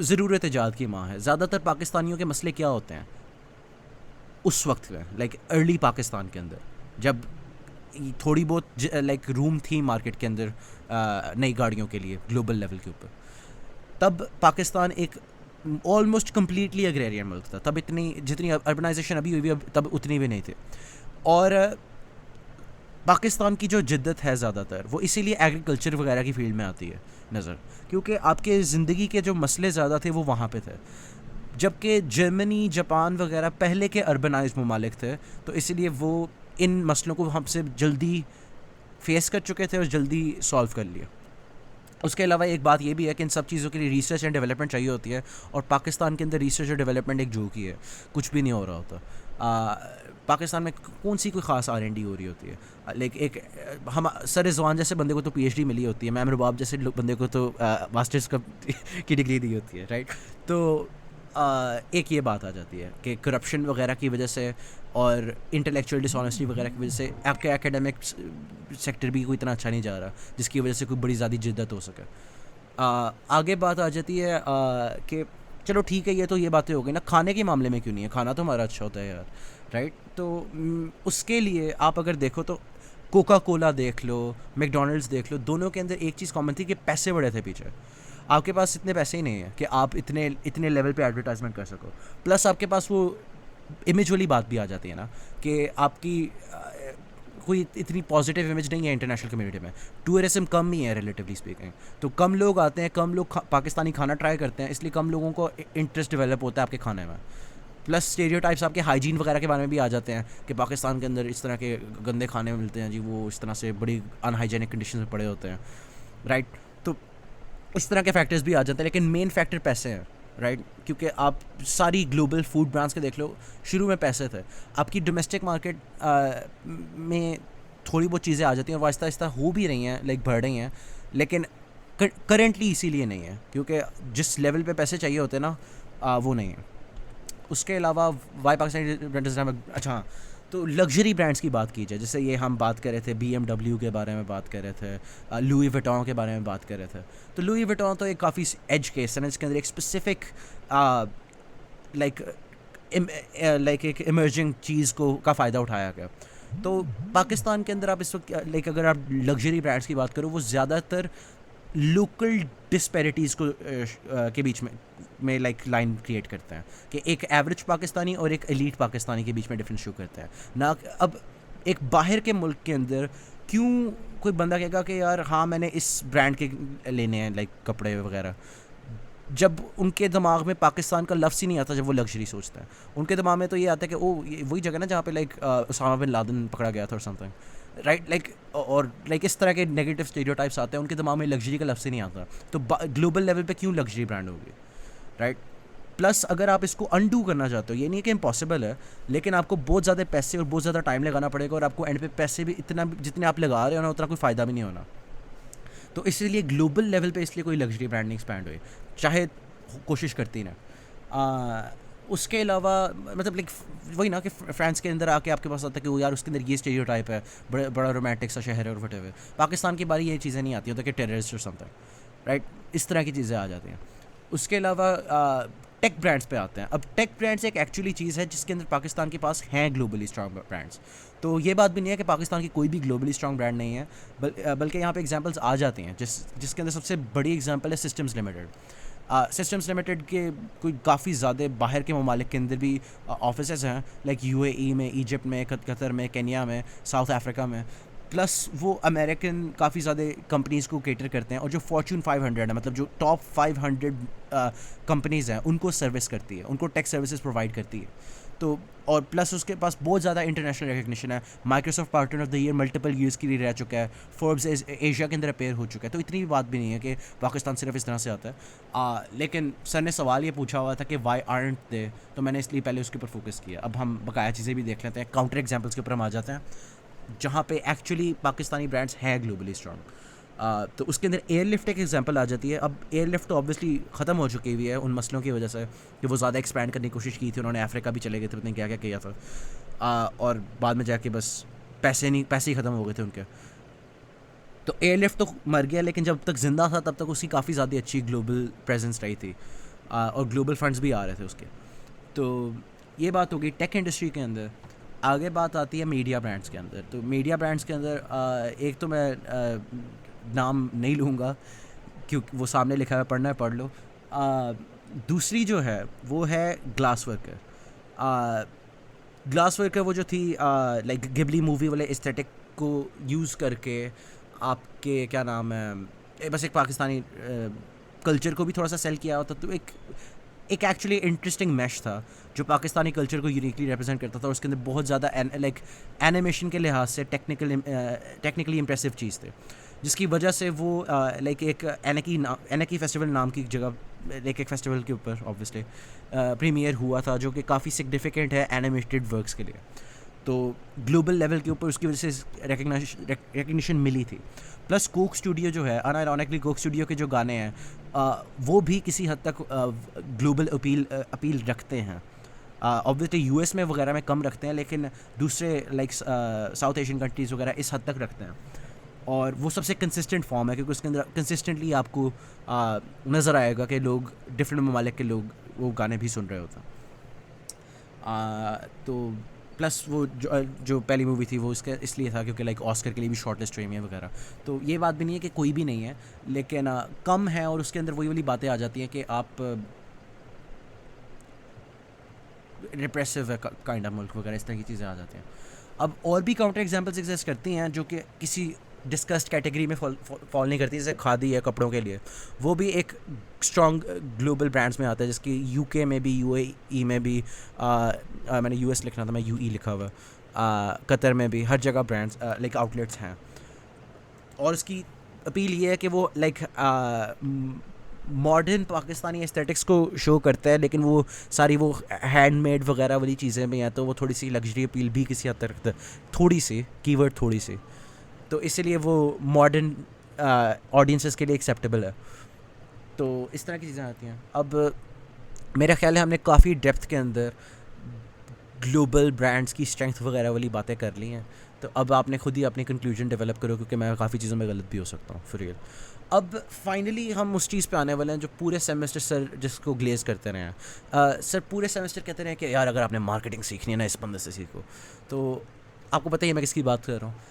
ज़रूरत ईजाद की माँ है। ज़्यादातर पाकिस्तानियों के मसले क्या होते हैं उस वक्त में, लाइक अर्ली पाकिस्तान के अंदर, जब थोड़ी बहुत लाइक रूम थी मार्केट के अंदर नई गाड़ियों के लिए ग्लोबल लेवल के ऊपर, तब पाकिस्तान एक ऑलमोस्ट कम्प्लीटली एग्रेरियन मुल्क था। तब इतनी जितनी अर्बनाइजेशन अभी हुई तब उतनी भी नहीं थी। और पाकिस्तान की जो जिद्दत है ज़्यादातर वो इसीलिए एग्रीकल्चर वगैरह की फील्ड में आती है नज़र, क्योंकि आपके ज़िंदगी के जो मसले ज़्यादा थे वो वहाँ पे थे, जबकि जर्मनी, जापान वगैरह पहले के अर्बनाइज ममालिक थे, तो इसीलिए वो इन मसलों को हमसे जल्दी फेस कर चुके थे और जल्दी सॉल्व कर लिया। उसके अलावा एक बात ये भी है कि इन सब चीज़ों के लिए रिसर्च एंड डेवलपमेंट चाहिए होती है, और पाकिस्तान के अंदर रिसर्च और डेवलपमेंट एक झोंकी है, कुछ भी नहीं हो रहा होता। पाकिस्तान में कौन सी कोई ख़ास R&D हो रही होती है, लाइक एक हम सर रिजवान जैसे बंदे को तो PhD मिली होती है, मैम रुबाब जैसे बंदे को तो मास्टर्स की डिग्री दी होती है, राइट। तो एक ये बात आ जाती है कि करप्शन वगैरह की वजह से और इंटेलेक्चुअल डिसऑनेस्टी वगैरह की वजह से आपके एकेडमिक सेक्टर भी कोई इतना अच्छा नहीं जा रहा, जिसकी वजह से कोई बड़ी ज़्यादा जिद्दत हो सके। आगे बात आ जाती है कि चलो ठीक है, ये बातें हो गई ना, खाने के मामले में क्यों नहीं है, खाना तो हमारा अच्छा होता है यार, राइट। तो उसके लिए आप अगर देखो तो कोका कोला देख लो, मैकडोनल्ड्स देख लो, दोनों के अंदर एक चीज़ कॉमन थी कि पैसे बड़े थे पीछे। आपके पास इतने पैसे ही नहीं है कि आप इतने लेवल पे एडवर्टाइजमेंट कर सको, प्लस आपके पास वो इमेज वाली बात भी आ जाती है ना कि आपकी कोई इतनी पॉजिटिव इमेज नहीं है इंटरनेशनल कम्युनिटी में, टूरिज्म कम ही है रिलेटिवली स्पीकिंग, तो कम लोग आते हैं, कम लोग पाकिस्तानी खाना ट्राई करते हैं, इसलिए कम लोगों को इंटरेस्ट डेवलप होता है आपके खाने में। प्लस स्टेरियोटाइप्स आपके हाइजीन वगैरह के बारे में भी आ जाते हैं कि पाकिस्तान के अंदर इस तरह के गंदे खाने मिलते हैं जी, वो इस तरह से बड़ी अनहाइजीनिक कंडीशन में पड़े होते हैं, राइट। तो इस तरह के फैक्टर्स भी आ जाते हैं, लेकिन मेन फैक्टर पैसे हैं, राइट। क्योंकि आप सारी ग्लोबल फूड ब्रांड्स के देख लो, शुरू में पैसे थे, आपकी डोमेस्टिक मार्केट में थोड़ी बहुत चीज़ें आ जाती हैं और आहिस्ता आहिस्ता हो भी रही हैं, लाइक बढ़ रही हैं, लेकिन करेंटली इसीलिए नहीं है क्योंकि जिस लेवल पे पैसे चाहिए होते हैं ना, वो नहीं है। उसके अलावा वाई पाकिस्तान, अच्छा, तो लग्जरी ब्रांड्स की बात की जाए, जैसे ये हम बात कर रहे थे BMW के बारे में बात कर रहे थे, लुई विटॉन के बारे में बात कर रहे थे, तो लुई विटॉन तो एक काफ़ी एज केस है, इसके अंदर एक स्पेसिफिक लाइक एक इमर्जिंग चीज़ को का फ़ायदा उठाया गया। तो पाकिस्तान के अंदर आप इस वक्त लाइक अगर आप लग्जरी ब्रांड्स की बात करो, वो ज़्यादातर लोकल डिस्पैरिटीज़ को के बीच में लाइक लाइन क्रिएट करते हैं कि एक एवरेज पाकिस्तानी और एक एलीट पाकिस्तानी के बीच में डिफरेंस शो करते हैं ना। अब एक बाहर के मुल्क के अंदर क्यों कोई बंदा कहेगा कि यार हाँ मैंने इस ब्रांड के लेने हैं लाइक कपड़े वगैरह, जब उनके दिमाग में पाकिस्तान का लफ्ज़ ही नहीं आता जब वो लग्जरी सोचते हैं। उनके दिमाग में तो ये आता है कि ओ वही जगह ना जहाँ पे लाइक उसामा बिन लादेन पकड़ा गया था और समथिंग, राइट, लाइक और लाइक इस तरह के नेगेटिव स्टीरियोटाइप्स आते हैं, उनके दिमाग में लग्जरी का लफ्ज़ ही नहीं आता। तो ग्लोबल लेवल पे क्यों लग्जरी ब्रांड होगी, राइट। प्लस अगर आप इसको अनडू करना चाहते हो, ये नहीं कि इम्पॉसिबल है, लेकिन आपको बहुत ज़्यादा पैसे और बहुत ज़्यादा टाइम लगाना पड़ेगा, और आपको एंड पे पैसे भी इतना जितने आप लगा रहे हो ना उतना कोई फ़ायदा भी नहीं होना। तो इसलिए ग्लोबल लेवल पे इसलिए कोई लग्जरी ब्रांड नहीं एक्सपैंड हुई, चाहे कोशिश करती ना। उसके अलावा मतलब लाइक वही ना कि फ्रांस के अंदर आके आपके पास आता है कि वो यार उसके अंदर ये स्टीरियोटाइप है, बड़ा रोमांटिक सा शहर है और व्हाटएवर। पाकिस्तान की बारी ये चीज़ें नहीं आती होता कि टेररिस्ट और समथिंग, राइट, इस तरह की चीज़ें आ जाती हैं। उसके अलावा टेक ब्रांड्स पे आते हैं। अब टेक ब्रांड्स एक एक्चुअली चीज़ है जिसके अंदर पाकिस्तान के पास हैं ग्लोबली स्ट्रॉन्ग ब्रांड्स। तो ये बात भी नहीं है कि पाकिस्तान की कोई भी ग्लोबली स्ट्रॉन्ग ब्रांड नहीं है, बल्कि यहाँ पे एग्जांपल्स आ जाते हैं जिसके अंदर सबसे बड़ी एग्जांपल है सिस्टम्स लिमिटेड। सिस्टम्स लिमिटेड के कोई काफ़ी ज़्यादा बाहर के ममालिक के अंदर भी ऑफिसेज हैं, लाइक UAE में, इजिप्ट में, कतर में, केन्या में, साउथ अफ्रीका में। प्लस वो अमेरिकन काफ़ी ज़्यादा कंपनीज़ को केटर करते हैं, और जो फॉर्च्यून 500 है, मतलब जो टॉप 500 कंपनीज़ हैं, उनको सर्विस करती है, उनको टेक सर्विसेज प्रोवाइड करती है। तो और प्लस उसके पास बहुत ज़्यादा इंटरनेशनल रिकग्निशन है, Microsoft partner of the year multiple years के लिए रह चुका है, फोर्ब्स एशिया के अंदर अपेयर हो चुका है। तो इतनी भी बात भी नहीं है कि पाकिस्तान सिर्फ इस तरह से आता है। लेकिन सर ने सवाल ये पूछा हुआ था कि वाई आर्ट दे, तो मैंने इसलिए पहले उसके ऊपर फोकस किया। अब हम बकाया चीज़ें भी देख लेते हैं, काउंटर एग्जाम्पल्स के ऊपर हम आ जाते हैं जहाँ पे एक्चुअली पाकिस्तानी ब्रांड्स हैं ग्लोबली स्ट्रॉन्ग। तो उसके अंदर एयरलिफ्ट एक एग्जांपल आ जाती है। अब एयरलिफ्ट तो ऑब्वियसली ख़त्म हो चुकी हुई है उन मसलों की वजह से कि वो ज़्यादा एक्सपैंड करने की कोशिश की थी, उन्होंने अफ्रीका भी चले गए थे, पता नहीं क्या क्या किया था, और बाद में जाके बस पैसे ही ख़त्म हो गए थे उनके। तो एयरलिफ्ट तो मर गया, लेकिन जब तक ज़िंदा था तब तक उसकी काफ़ी ज़्यादा अच्छी ग्लोबल प्रेजेंस रही थी, और ग्लोबल फंड्स भी आ रहे थे उसके। तो ये बात होगी टेक इंडस्ट्री के अंदर। आगे बात आती है मीडिया ब्रांड्स के अंदर। तो मीडिया ब्रांड्स के अंदर एक तो मैं नाम नहीं लूँगा क्योंकि वो सामने लिखा है, पढ़ना है पढ़ लो। दूसरी जो है वो है ग्लास वर्कर। ग्लास वर्कर वो जो थी लाइक गिबली मूवी वाले एस्थेटिक को यूज़ करके आपके क्या नाम है, बस एक पाकिस्तानी कल्चर को भी थोड़ा सा सेल किया होता। तो एक एक्चुअली इंटरेस्टिंग मैश था जो पाकिस्तानी कल्चर को यूनिकली रिप्रेजेंट करता था, और उसके अंदर बहुत ज़्यादा लाइक एनिमेशन के लिहाज से टेक्निकली इम्प्रेसिव चीज़ थे, जिसकी वजह से वो लाइक एक एनकी फेस्टिवल नाम की जगह, लाइक एक फेस्टिवल के ऊपर ऑब्वियसली प्रीमियर हुआ था, जो कि काफ़ी सिग्निफिकेंट है एनिमेटेड वर्क्स के लिए। तो ग्लोबल लेवल के ऊपर उसकी वजह से रिकग्निशन मिली थी। प्लस कोक स्टूडियो जो है, अनआयरॉनिकली कोक स्टूडियो के जो गाने हैं वो भी किसी हद तक ग्लोबल अपील रखते हैं। ऑब्वियसली यूएस में वगैरह में कम रखते हैं, लेकिन दूसरे लाइक साउथ एशियन कंट्रीज़ वगैरह इस हद तक रखते हैं, और वो सबसे कंसिस्टेंट फॉर्म है क्योंकि उसके अंदर कंसिस्टेंटली आपको नज़र आएगा कि लोग डिफरेंट ममालिक के लोग वो गाने भी सुन रहे होते हैं। तो प्लस वो जो पहली मूवी थी वो इसके इसलिए था क्योंकि लाइक ऑस्कर के लिए भी शॉर्ट लिस्ट हुई है वगैरह। तो ये बात भी नहीं है कि कोई भी नहीं है, लेकिन कम है, और उसके अंदर वही वाली बातें आ जाती हैं कि आप रिप्रेसिव है काइंड ऑफ मुल्क वगैरह, इस तरह की चीज़ें आ जाती हैं। अब और भी काउंटर एग्जांपल्स एग्जिस्ट करती हैं जो कि किसी डिस्कस्ड कैटेगरी में फॉल नहीं करती, जैसे खादी है कपड़ों के लिए, वो भी एक स्ट्रॉन्ग ग्लोबल ब्रांड्स में आता है, जिसकी यूके में भी, यूएई में भी, मैंने यूएस लिखना था, मैं यूई लिखा हुआ, कतर में भी, हर जगह ब्रांड्स लाइक आउटलेट्स हैं। और उसकी अपील ये है कि वो लाइक मॉडर्न पाकिस्तानी एस्थेटिक्स को शो करता है, लेकिन वो सारी वो हैंडमेड वगैरह वाली चीज़ें भी हैं, तो वो थोड़ी सी लग्जरी अपील भी किसी हद तक रखता है, थोड़ी सी कीवर्ड थोड़ी सी, तो इसलिए वो मॉडर्न ऑडियंसेस के लिए एक्सेप्टेबल है। तो इस तरह की चीज़ें आती हैं। अब मेरा ख्याल है हमने काफ़ी डेप्थ के अंदर ग्लोबल ब्रांड्स की स्ट्रेंथ वगैरह वाली बातें कर ली हैं, तो अब आपने खुद ही अपनी कंक्लूजन डेवलप करो, क्योंकि मैं काफ़ी चीज़ों में गलत भी हो सकता हूँ फॉर रियल। अब फाइनली हम उस चीज़ पे आने वाले हैं जो पूरे सेमेस्टर सर जिसको ग्लेज करते रहे हैं। सर पूरे सेमेस्टर कहते रहे कि यार अगर आपने मार्केटिंग सीखनी है ना, इस बंदे से सीखो। तो आपको पता ही है मैं किसकी बात कर रहा हूँ,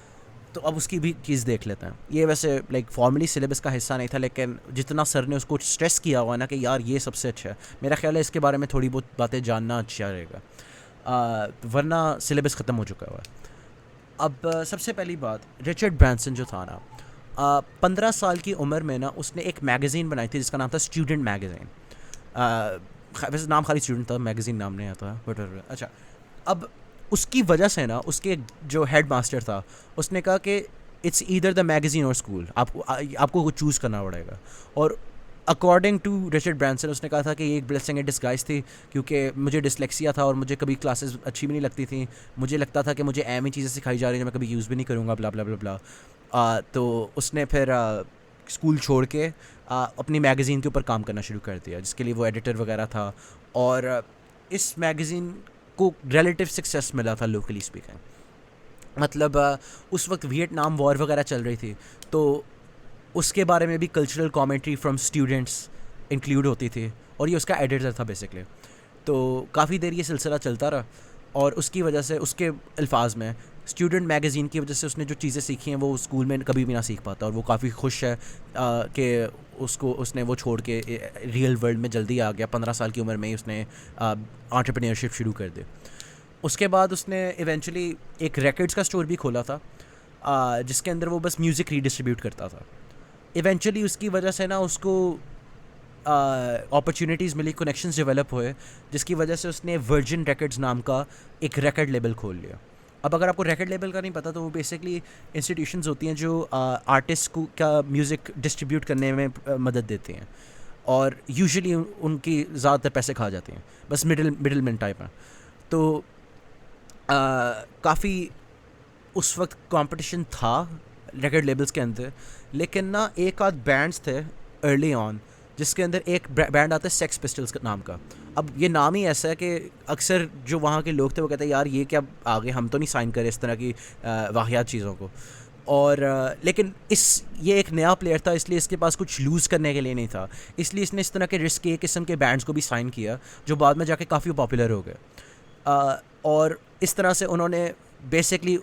तो अब उसकी भी चीज़ देख लेते हैं। ये वैसे लाइक फॉर्मली सिलेबस का हिस्सा नहीं था, लेकिन जितना सर ने उसको स्ट्रेस किया हुआ है ना कि यार ये सबसे अच्छा है, मेरा ख्याल है इसके बारे में थोड़ी बहुत बातें जानना अच्छा रहेगा, वरना सिलेबस ख़त्म हो चुका हुआ है। अब सबसे पहली बात, रिचर्ड ब्रांसन जो था ना, 15 साल की उम्र में ना उसने एक मैगज़ीन बनाई थी जिसका नाम था स्टूडेंट मैगज़ीन। वैसे नाम खाली स्टूडेंट था, मैगज़ीन नाम नहीं आता बट अच्छा। अब उसकी वजह से ना उसके जो हेड मास्टर था उसने कहा कि इट्स ईदर द मैगज़ीन और स्कूल, आपको कुछ चूज़ करना पड़ेगा। और अकॉर्डिंग टू रिचर्ड ब्रांसन उसने कहा था कि ये एक ब्लेसिंग इन डिस्गाइज थी, क्योंकि मुझे डिसलेक्सिया था और मुझे कभी क्लासेस अच्छी भी नहीं लगती थी, मुझे लगता था कि मुझे एम ही चीज़ें सिखाई जा रही हैं जो मैं कभी यूज़ भी नहीं करूँगा, ब्ला ब्ला ब्ला ब्ला। तो उसने फिर स्कूल छोड़ के अपनी मैगज़ीन के ऊपर काम करना शुरू कर दिया, जिसके लिए वो एडिटर वगैरह था, और इस मैगज़ीन को रिलेटिव सक्सेस मिला था लोकली स्पीकिंग। मतलब उस वक्त वियतनाम वॉर वगैरह चल रही थी, तो उसके बारे में भी cultural commentary from students include होती थी, और ये उसका एडिटर था बेसिकली। तो काफ़ी देर ये सिलसिला चलता रहा, और उसकी वजह से उसके अल्फाज में स्टूडेंट मैगज़ीन की वजह से उसने जो चीज़ें सीखी हैं वो स्कूल में कभी भी ना सीख पाता, और वो काफ़ी खुश है कि उसने वो छोड़ के रियल वर्ल्ड में जल्दी आ गया। 15 साल की उम्र में ही उसने एंटरप्रेन्योरशिप शुरू कर दी। उसके बाद उसने इवेंचुअली एक रिकॉर्ड्स का स्टोर भी खोला था, जिसके अंदर वो बस म्यूज़िक रीडिस्ट्रीब्यूट करता था। इवेंचुअली उसकी वजह से ना उसको अपॉर्चुनिटीज़ मिली, कनेक्शंस डेवलप हुए, जिसकी वजह से उसने वर्जिन रिकॉर्ड्स नाम का एक रिकॉर्ड लेबल खोल लिया। अब अगर आपको रिकॉर्ड लेबल का नहीं पता तो वो बेसिकली इंस्टीट्यूशंस होती हैं जो आर्टिस्ट को का म्यूज़िक डिस्ट्रीब्यूट करने में मदद देती हैं, और यूजुअली उनकी ज़्यादातर पैसे खा जाते हैं, बस मिडिल मैन टाइप है। तो काफ़ी उस वक्त कंपटीशन था रिकॉर्ड लेबल्स के अंदर, लेकिन ना एक आध बैंड्स थे अर्ली ऑन, जिसके अंदर एक बैंड आता है सेक्स पिस्टल्स नाम का। अब ये नाम ही ऐसा है कि अक्सर जो वहाँ के लोग थे वो कहते हैं यार ये क्या आगे हम तो नहीं साइन करें इस तरह की वाहियात चीज़ों को। और लेकिन ये एक नया प्लेयर था, इसलिए इसके पास कुछ लूज़ करने के लिए नहीं था, इसलिए इसने इस तरह के रिस्की किस्म के बैंड्स को भी साइन किया जो बाद में जाके काफ़ी पॉपुलर हो गए। और इस तरह से उन्होंने बेसिकली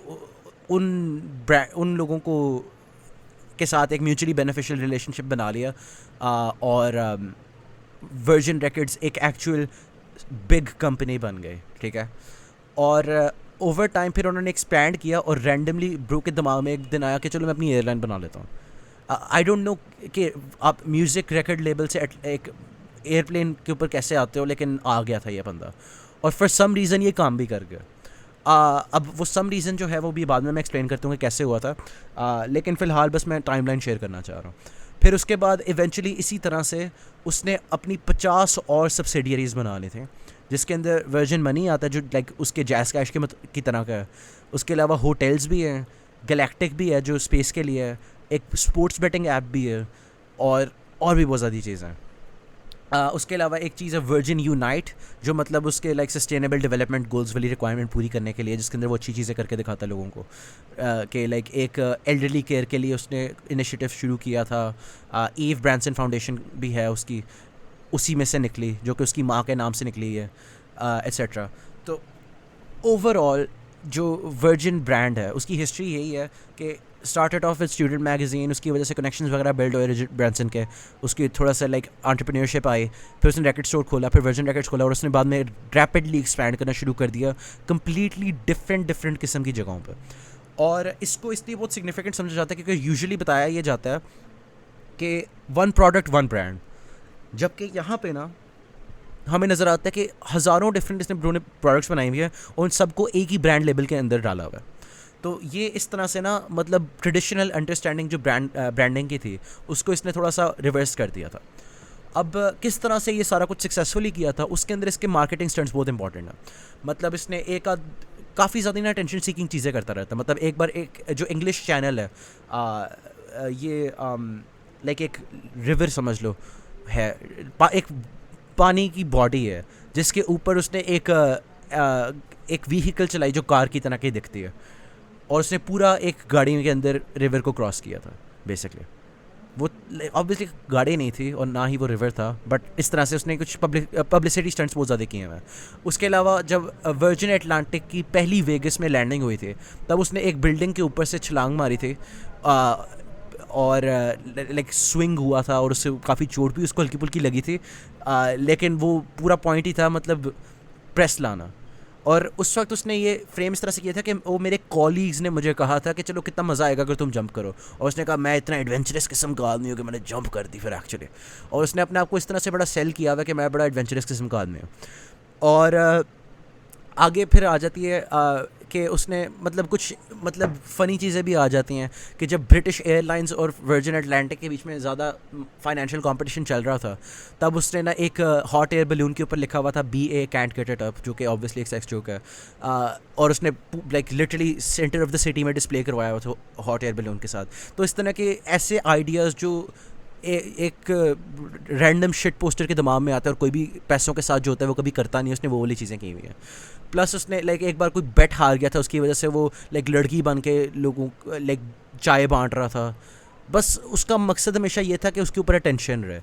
उन लोगों को के साथ एक म्यूचुअली बेनिफिशियल रिलेशनशिप बना लिया, और वर्जिन रिकॉर्ड्स एक एक्चुअल बिग कंपनी बन गई, ठीक है। और ओवर टाइम फिर उन्होंने एक्सपैंड किया, और रैंडमली ब्रो के दिमाग में एक दिन आया कि चलो मैं अपनी एयरलाइन बना लेता हूँ। आई डोंट नो कि आप म्यूज़िक रिकॉर्ड लेबल से एक एयरप्लेन के ऊपर कैसे आते हो, लेकिन आ गया था ये बंदा, और फॉर सम रीज़न ये काम भी कर गया। अब वो सम रीज़न जो है वो भी बाद में मैं एक्सप्लेन करता हूँ कि कैसे हुआ था, लेकिन फ़िलहाल बस मैं टाइमलाइन शेयर करना चाह रहा हूँ। फिर उसके बाद इवेंचुअली इसी तरह से उसने अपनी 50 और सब्सिडियरीज़ बना ली थी, जिसके अंदर वर्जिन मनी आता है जो लाइक उसके जैज़ कैश की तरह का है। उसके अलावा होटल्स भी हैं, गैलेक्टिक भी है जो स्पेस के लिए है, एक स्पोर्ट्स बेटिंग ऐप भी है, और भी बहुत ज़्यादा चीज़ें हैं। उसके अलावा एक चीज़ है वर्जिन यूनाइट, जो मतलब उसके लाइक सस्टेनेबल डेवलपमेंट गोल्स वाली रिक्वायरमेंट पूरी करने के लिए, जिसके अंदर वो अच्छी चीज़ें करके दिखाता है लोगों को, कि लाइक एक एल्डरली केयर के लिए उसने इनिशिएटिव शुरू किया था। ईव ब्रांसन फाउंडेशन भी है उसकी, उसी में से निकली, जो कि उसकी माँ के नाम से निकली है, एट्सेट्रा। तो ओवरऑल जो वर्जिन ब्रांड है उसकी हिस्ट्री यही है कि started off with student magazine, उसकी वजह से कनेक्शंस वगैरह बिल्ड हुए रिचर्ड ब्रांसन के, उसकी थोड़ा सा लाइक एंटरप्रेन्योरशिप आई, फिर उसने रैकेट स्टोर खोला, फिर वर्जिन रैकेट्स खोला, और उसने बाद में रैपिडली एक्सपैंड करना शुरू कर दिया कम्प्लीटली डिफरेंट किस्म की जगहों पर। और इसको इसलिए बहुत सिग्निफिकेंट समझा जाता है क्योंकि यूजुअली बताया ये जाता है कि वन प्रोडक्ट वन ब्रांड, जबकि यहाँ पे ना हमें नज़र आता है कि हज़ारों डिफरेंट इसने ब्रो ने प्रोडक्ट्स बनाई हुई है, और उन सबको एक ही ब्रांड लेबल के अंदर डाला हुआ है। तो ये इस तरह से ना मतलब ट्रेडिशनल अंडरस्टैंडिंग जो ब्रांडिंग की थी उसको इसने थोड़ा सा रिवर्स कर दिया था। अब किस तरह से ये सारा कुछ सक्सेसफुली किया था उसके अंदर इसके मार्केटिंग स्टंट्स बहुत इंपॉर्टेंट है। मतलब इसने काफ़ी ज़्यादा ना अटेंशन सीकिंग चीज़ें करता रहता है। मतलब एक बार एक जो इंग्लिश चैनल है, ये लाइक एक रिवर समझ लो है, एक पानी की बॉडी है जिसके ऊपर उसने एक व्हीकल चलाई जो कार की तरह की दिखती है, और उसने पूरा एक गाड़ी के अंदर रिवर को क्रॉस किया था। बेसिकली वो ऑब्वियसली गाड़ी नहीं थी और ना ही वो रिवर था, बट इस तरह से उसने कुछ पब्लिसिटी स्टंट्स बहुत ज़्यादा किए हैं। उसके अलावा जब वर्जिन अटलांटिक की पहली वेगस में लैंडिंग हुई थी तब उसने एक बिल्डिंग के ऊपर से छलांग मारी थी, और लाइक स्विंग हुआ था और उससे काफ़ी चोट भी उसको हल्की फुल्की लगी थी, लेकिन वो पूरा पॉइंट ही था मतलब प्रेस लाना। और उस वक्त उसने ये फ्रेम इस तरह से किया था कि वो मेरे कॉलीग्स ने मुझे कहा था कि चलो कितना मज़ा आएगा अगर तुम जंप करो, और उसने कहा मैं इतना एडवेंचरस किस्म का आदमी हूँ कि मैंने जंप कर दी फिर एक्चुअली, और उसने अपने आप को इस तरह से बड़ा सेल किया हुआ कि मैं बड़ा एडवेंचरस किस्म का आदमी हूँ। और आगे फिर आ जाती है कि उसने मतलब कुछ मतलब फ़नी चीज़ें भी आ जाती हैं कि जब ब्रिटिश एयरलाइंस और वर्जिन अटलांटिक के बीच में ज़्यादा फाइनेंशियल कंपटीशन चल रहा था तब उसने ना एक हॉट एयर बलून के ऊपर लिखा हुआ था BA can't get it up, जो कि ऑब्वियसली एक सेक्स जोक है, और उसने like literally centre of the city में डिस्प्ले करवाया हुआ था हॉट एयर बलून के साथ। तो इस तरह के ऐसे आइडियाज़ जो एक रैंडम शिट पोस्टर के दिमाग में आता है और कोई भी पैसों के साथ जो होता है वो कभी करता नहीं, उसने वो वाली चीज़ें की हुई हैं। प्लस उसने लाइक एक बार कोई बेट हार गया था, उसकी वजह से वो लाइक लड़की बन के लोगों लाइक चाय बांट रहा था। बस उसका मकसद हमेशा ये था कि उसके ऊपर अटेंशन रहे,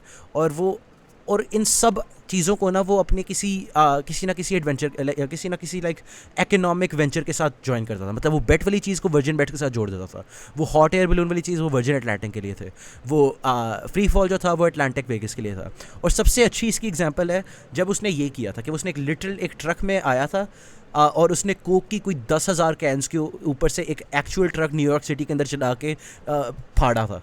और इन सब चीज़ों को ना वो अपने किसी ना किसी एडवेंचर किसी ना किसी लाइक इकोनॉमिक वेंचर के साथ ज्वाइन करता था। मतलब वो बेट वाली चीज़ को वर्जिन बेट के साथ जोड़ देता था, वो हॉट एयर बलून वाली चीज़ वो वर्जिन अटलांटिक के लिए थे, वो फ्री फॉल जो था वो अटलांटिक वेगस के लिए था। और सबसे अच्छी इसकी एग्जांपल है जब उसने ये किया था कि उसने एक ट्रक में आया था, और उसने कोक की कोई 10,000 कैंस के ऊपर से एक एक्चुअल ट्रक न्यूयॉर्क सिटी के अंदर चला के फाड़ा था।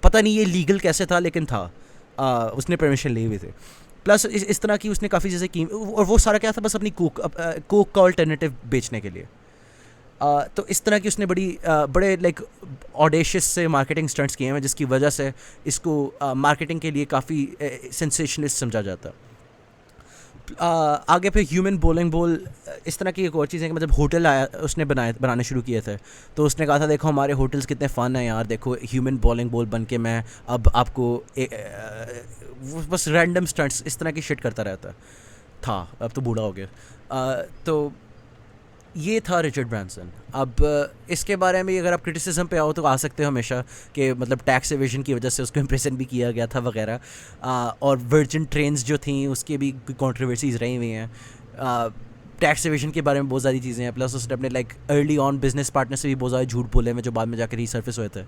पता नहीं ये लीगल कैसे था लेकिन था। उसने परमिशन ली हुई थी। प्लस इस तरह की उसने काफ़ी चीज़ें की, और वो सारा क्या था, बस अपनी कोक का अल्टरनेटिव बेचने के लिए। तो इस तरह की उसने बड़े लाइक ऑडेशियस से मार्केटिंग स्टंट्स किए हैं, जिसकी वजह से इसको मार्केटिंग के लिए काफ़ी सेंसेशनलिस्ट समझा जाता है। आगे फिर ह्यूमन बोलिंग बोल, इस तरह की एक और चीज़ है कि मतलब होटल आया, उसने बनाने शुरू किए थे। तो उसने कहा था देखो हमारे होटल्स कितने फ़न हैं यार, देखो ह्यूमन बॉलिंग बॉल बन के मैं अब आपको वो बस रैंडम स्टंट्स इस तरह की शिट करता रहता था। अब तो बूढ़ा हो गया। तो ये था रिचर्ड ब्रांसन। अब इसके बारे में अगर आप क्रिटिसिज्म पे आओ तो आ सकते हो हमेशा कि मतलब टैक्स एवेजन की वजह से उसको इम्प्रेसन भी किया गया था वगैरह। और वर्जिन ट्रेन्स जो थी उसकी भी कंट्रोवर्सीज रही हुई हैं। टैक्स एवेजन के बारे में बहुत सारी चीज़ें हैं। प्लस उसने अपने like early on business partner से भी बहुत ज़्यादा झूठ बोले हैं जो बाद में जाकर रीसर्फेस हुए थे।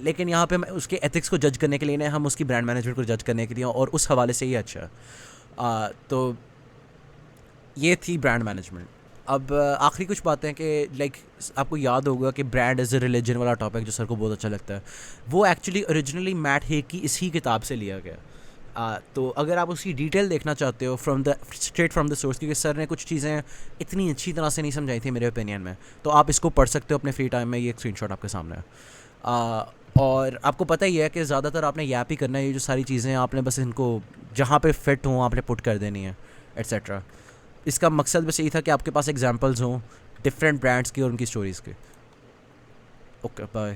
लेकिन यहाँ पे उसके एथिक्स को जज करने के लिए नहीं, हम उसकी ब्रांड मैनेजमेंट को जज करने के लिए, और उस हवाले से ही अच्छा है। तो ये थी ब्रांड मैनेजमेंट। अब आखिरी कुछ बातें कि लाइक आपको याद होगा कि ब्रांड एज ए रिलीजन वाला टॉपिक जो सर को बहुत अच्छा लगता है, वो एक्चुअली ओरिजिनली मैट हेग की इसी किताब से लिया गया। तो अगर आप उसकी डिटेल देखना चाहते हो स्ट्रेट फ्रॉम द सोर्स, क्योंकि सर ने कुछ चीज़ें इतनी अच्छी तरह से नहीं समझाई थी मेरे ओपिनियन में, तो आप इसको पढ़ सकते हो अपने फ्री टाइम में। ये एक स्क्रीनशॉट आपके सामने है। और आपको पता ही है कि ज़्यादातर आपने यैप ही करना है, ये जो सारी चीज़ें आपने बस इनको जहाँ पे फिट हों आपने पुट कर देनी है, एट्सेट्रा। इसका मकसद बस यही था कि आपके पास एग्जांपल्स हों डिफरेंट ब्रांड्स की और उनकी स्टोरीज़ के। Okay bye.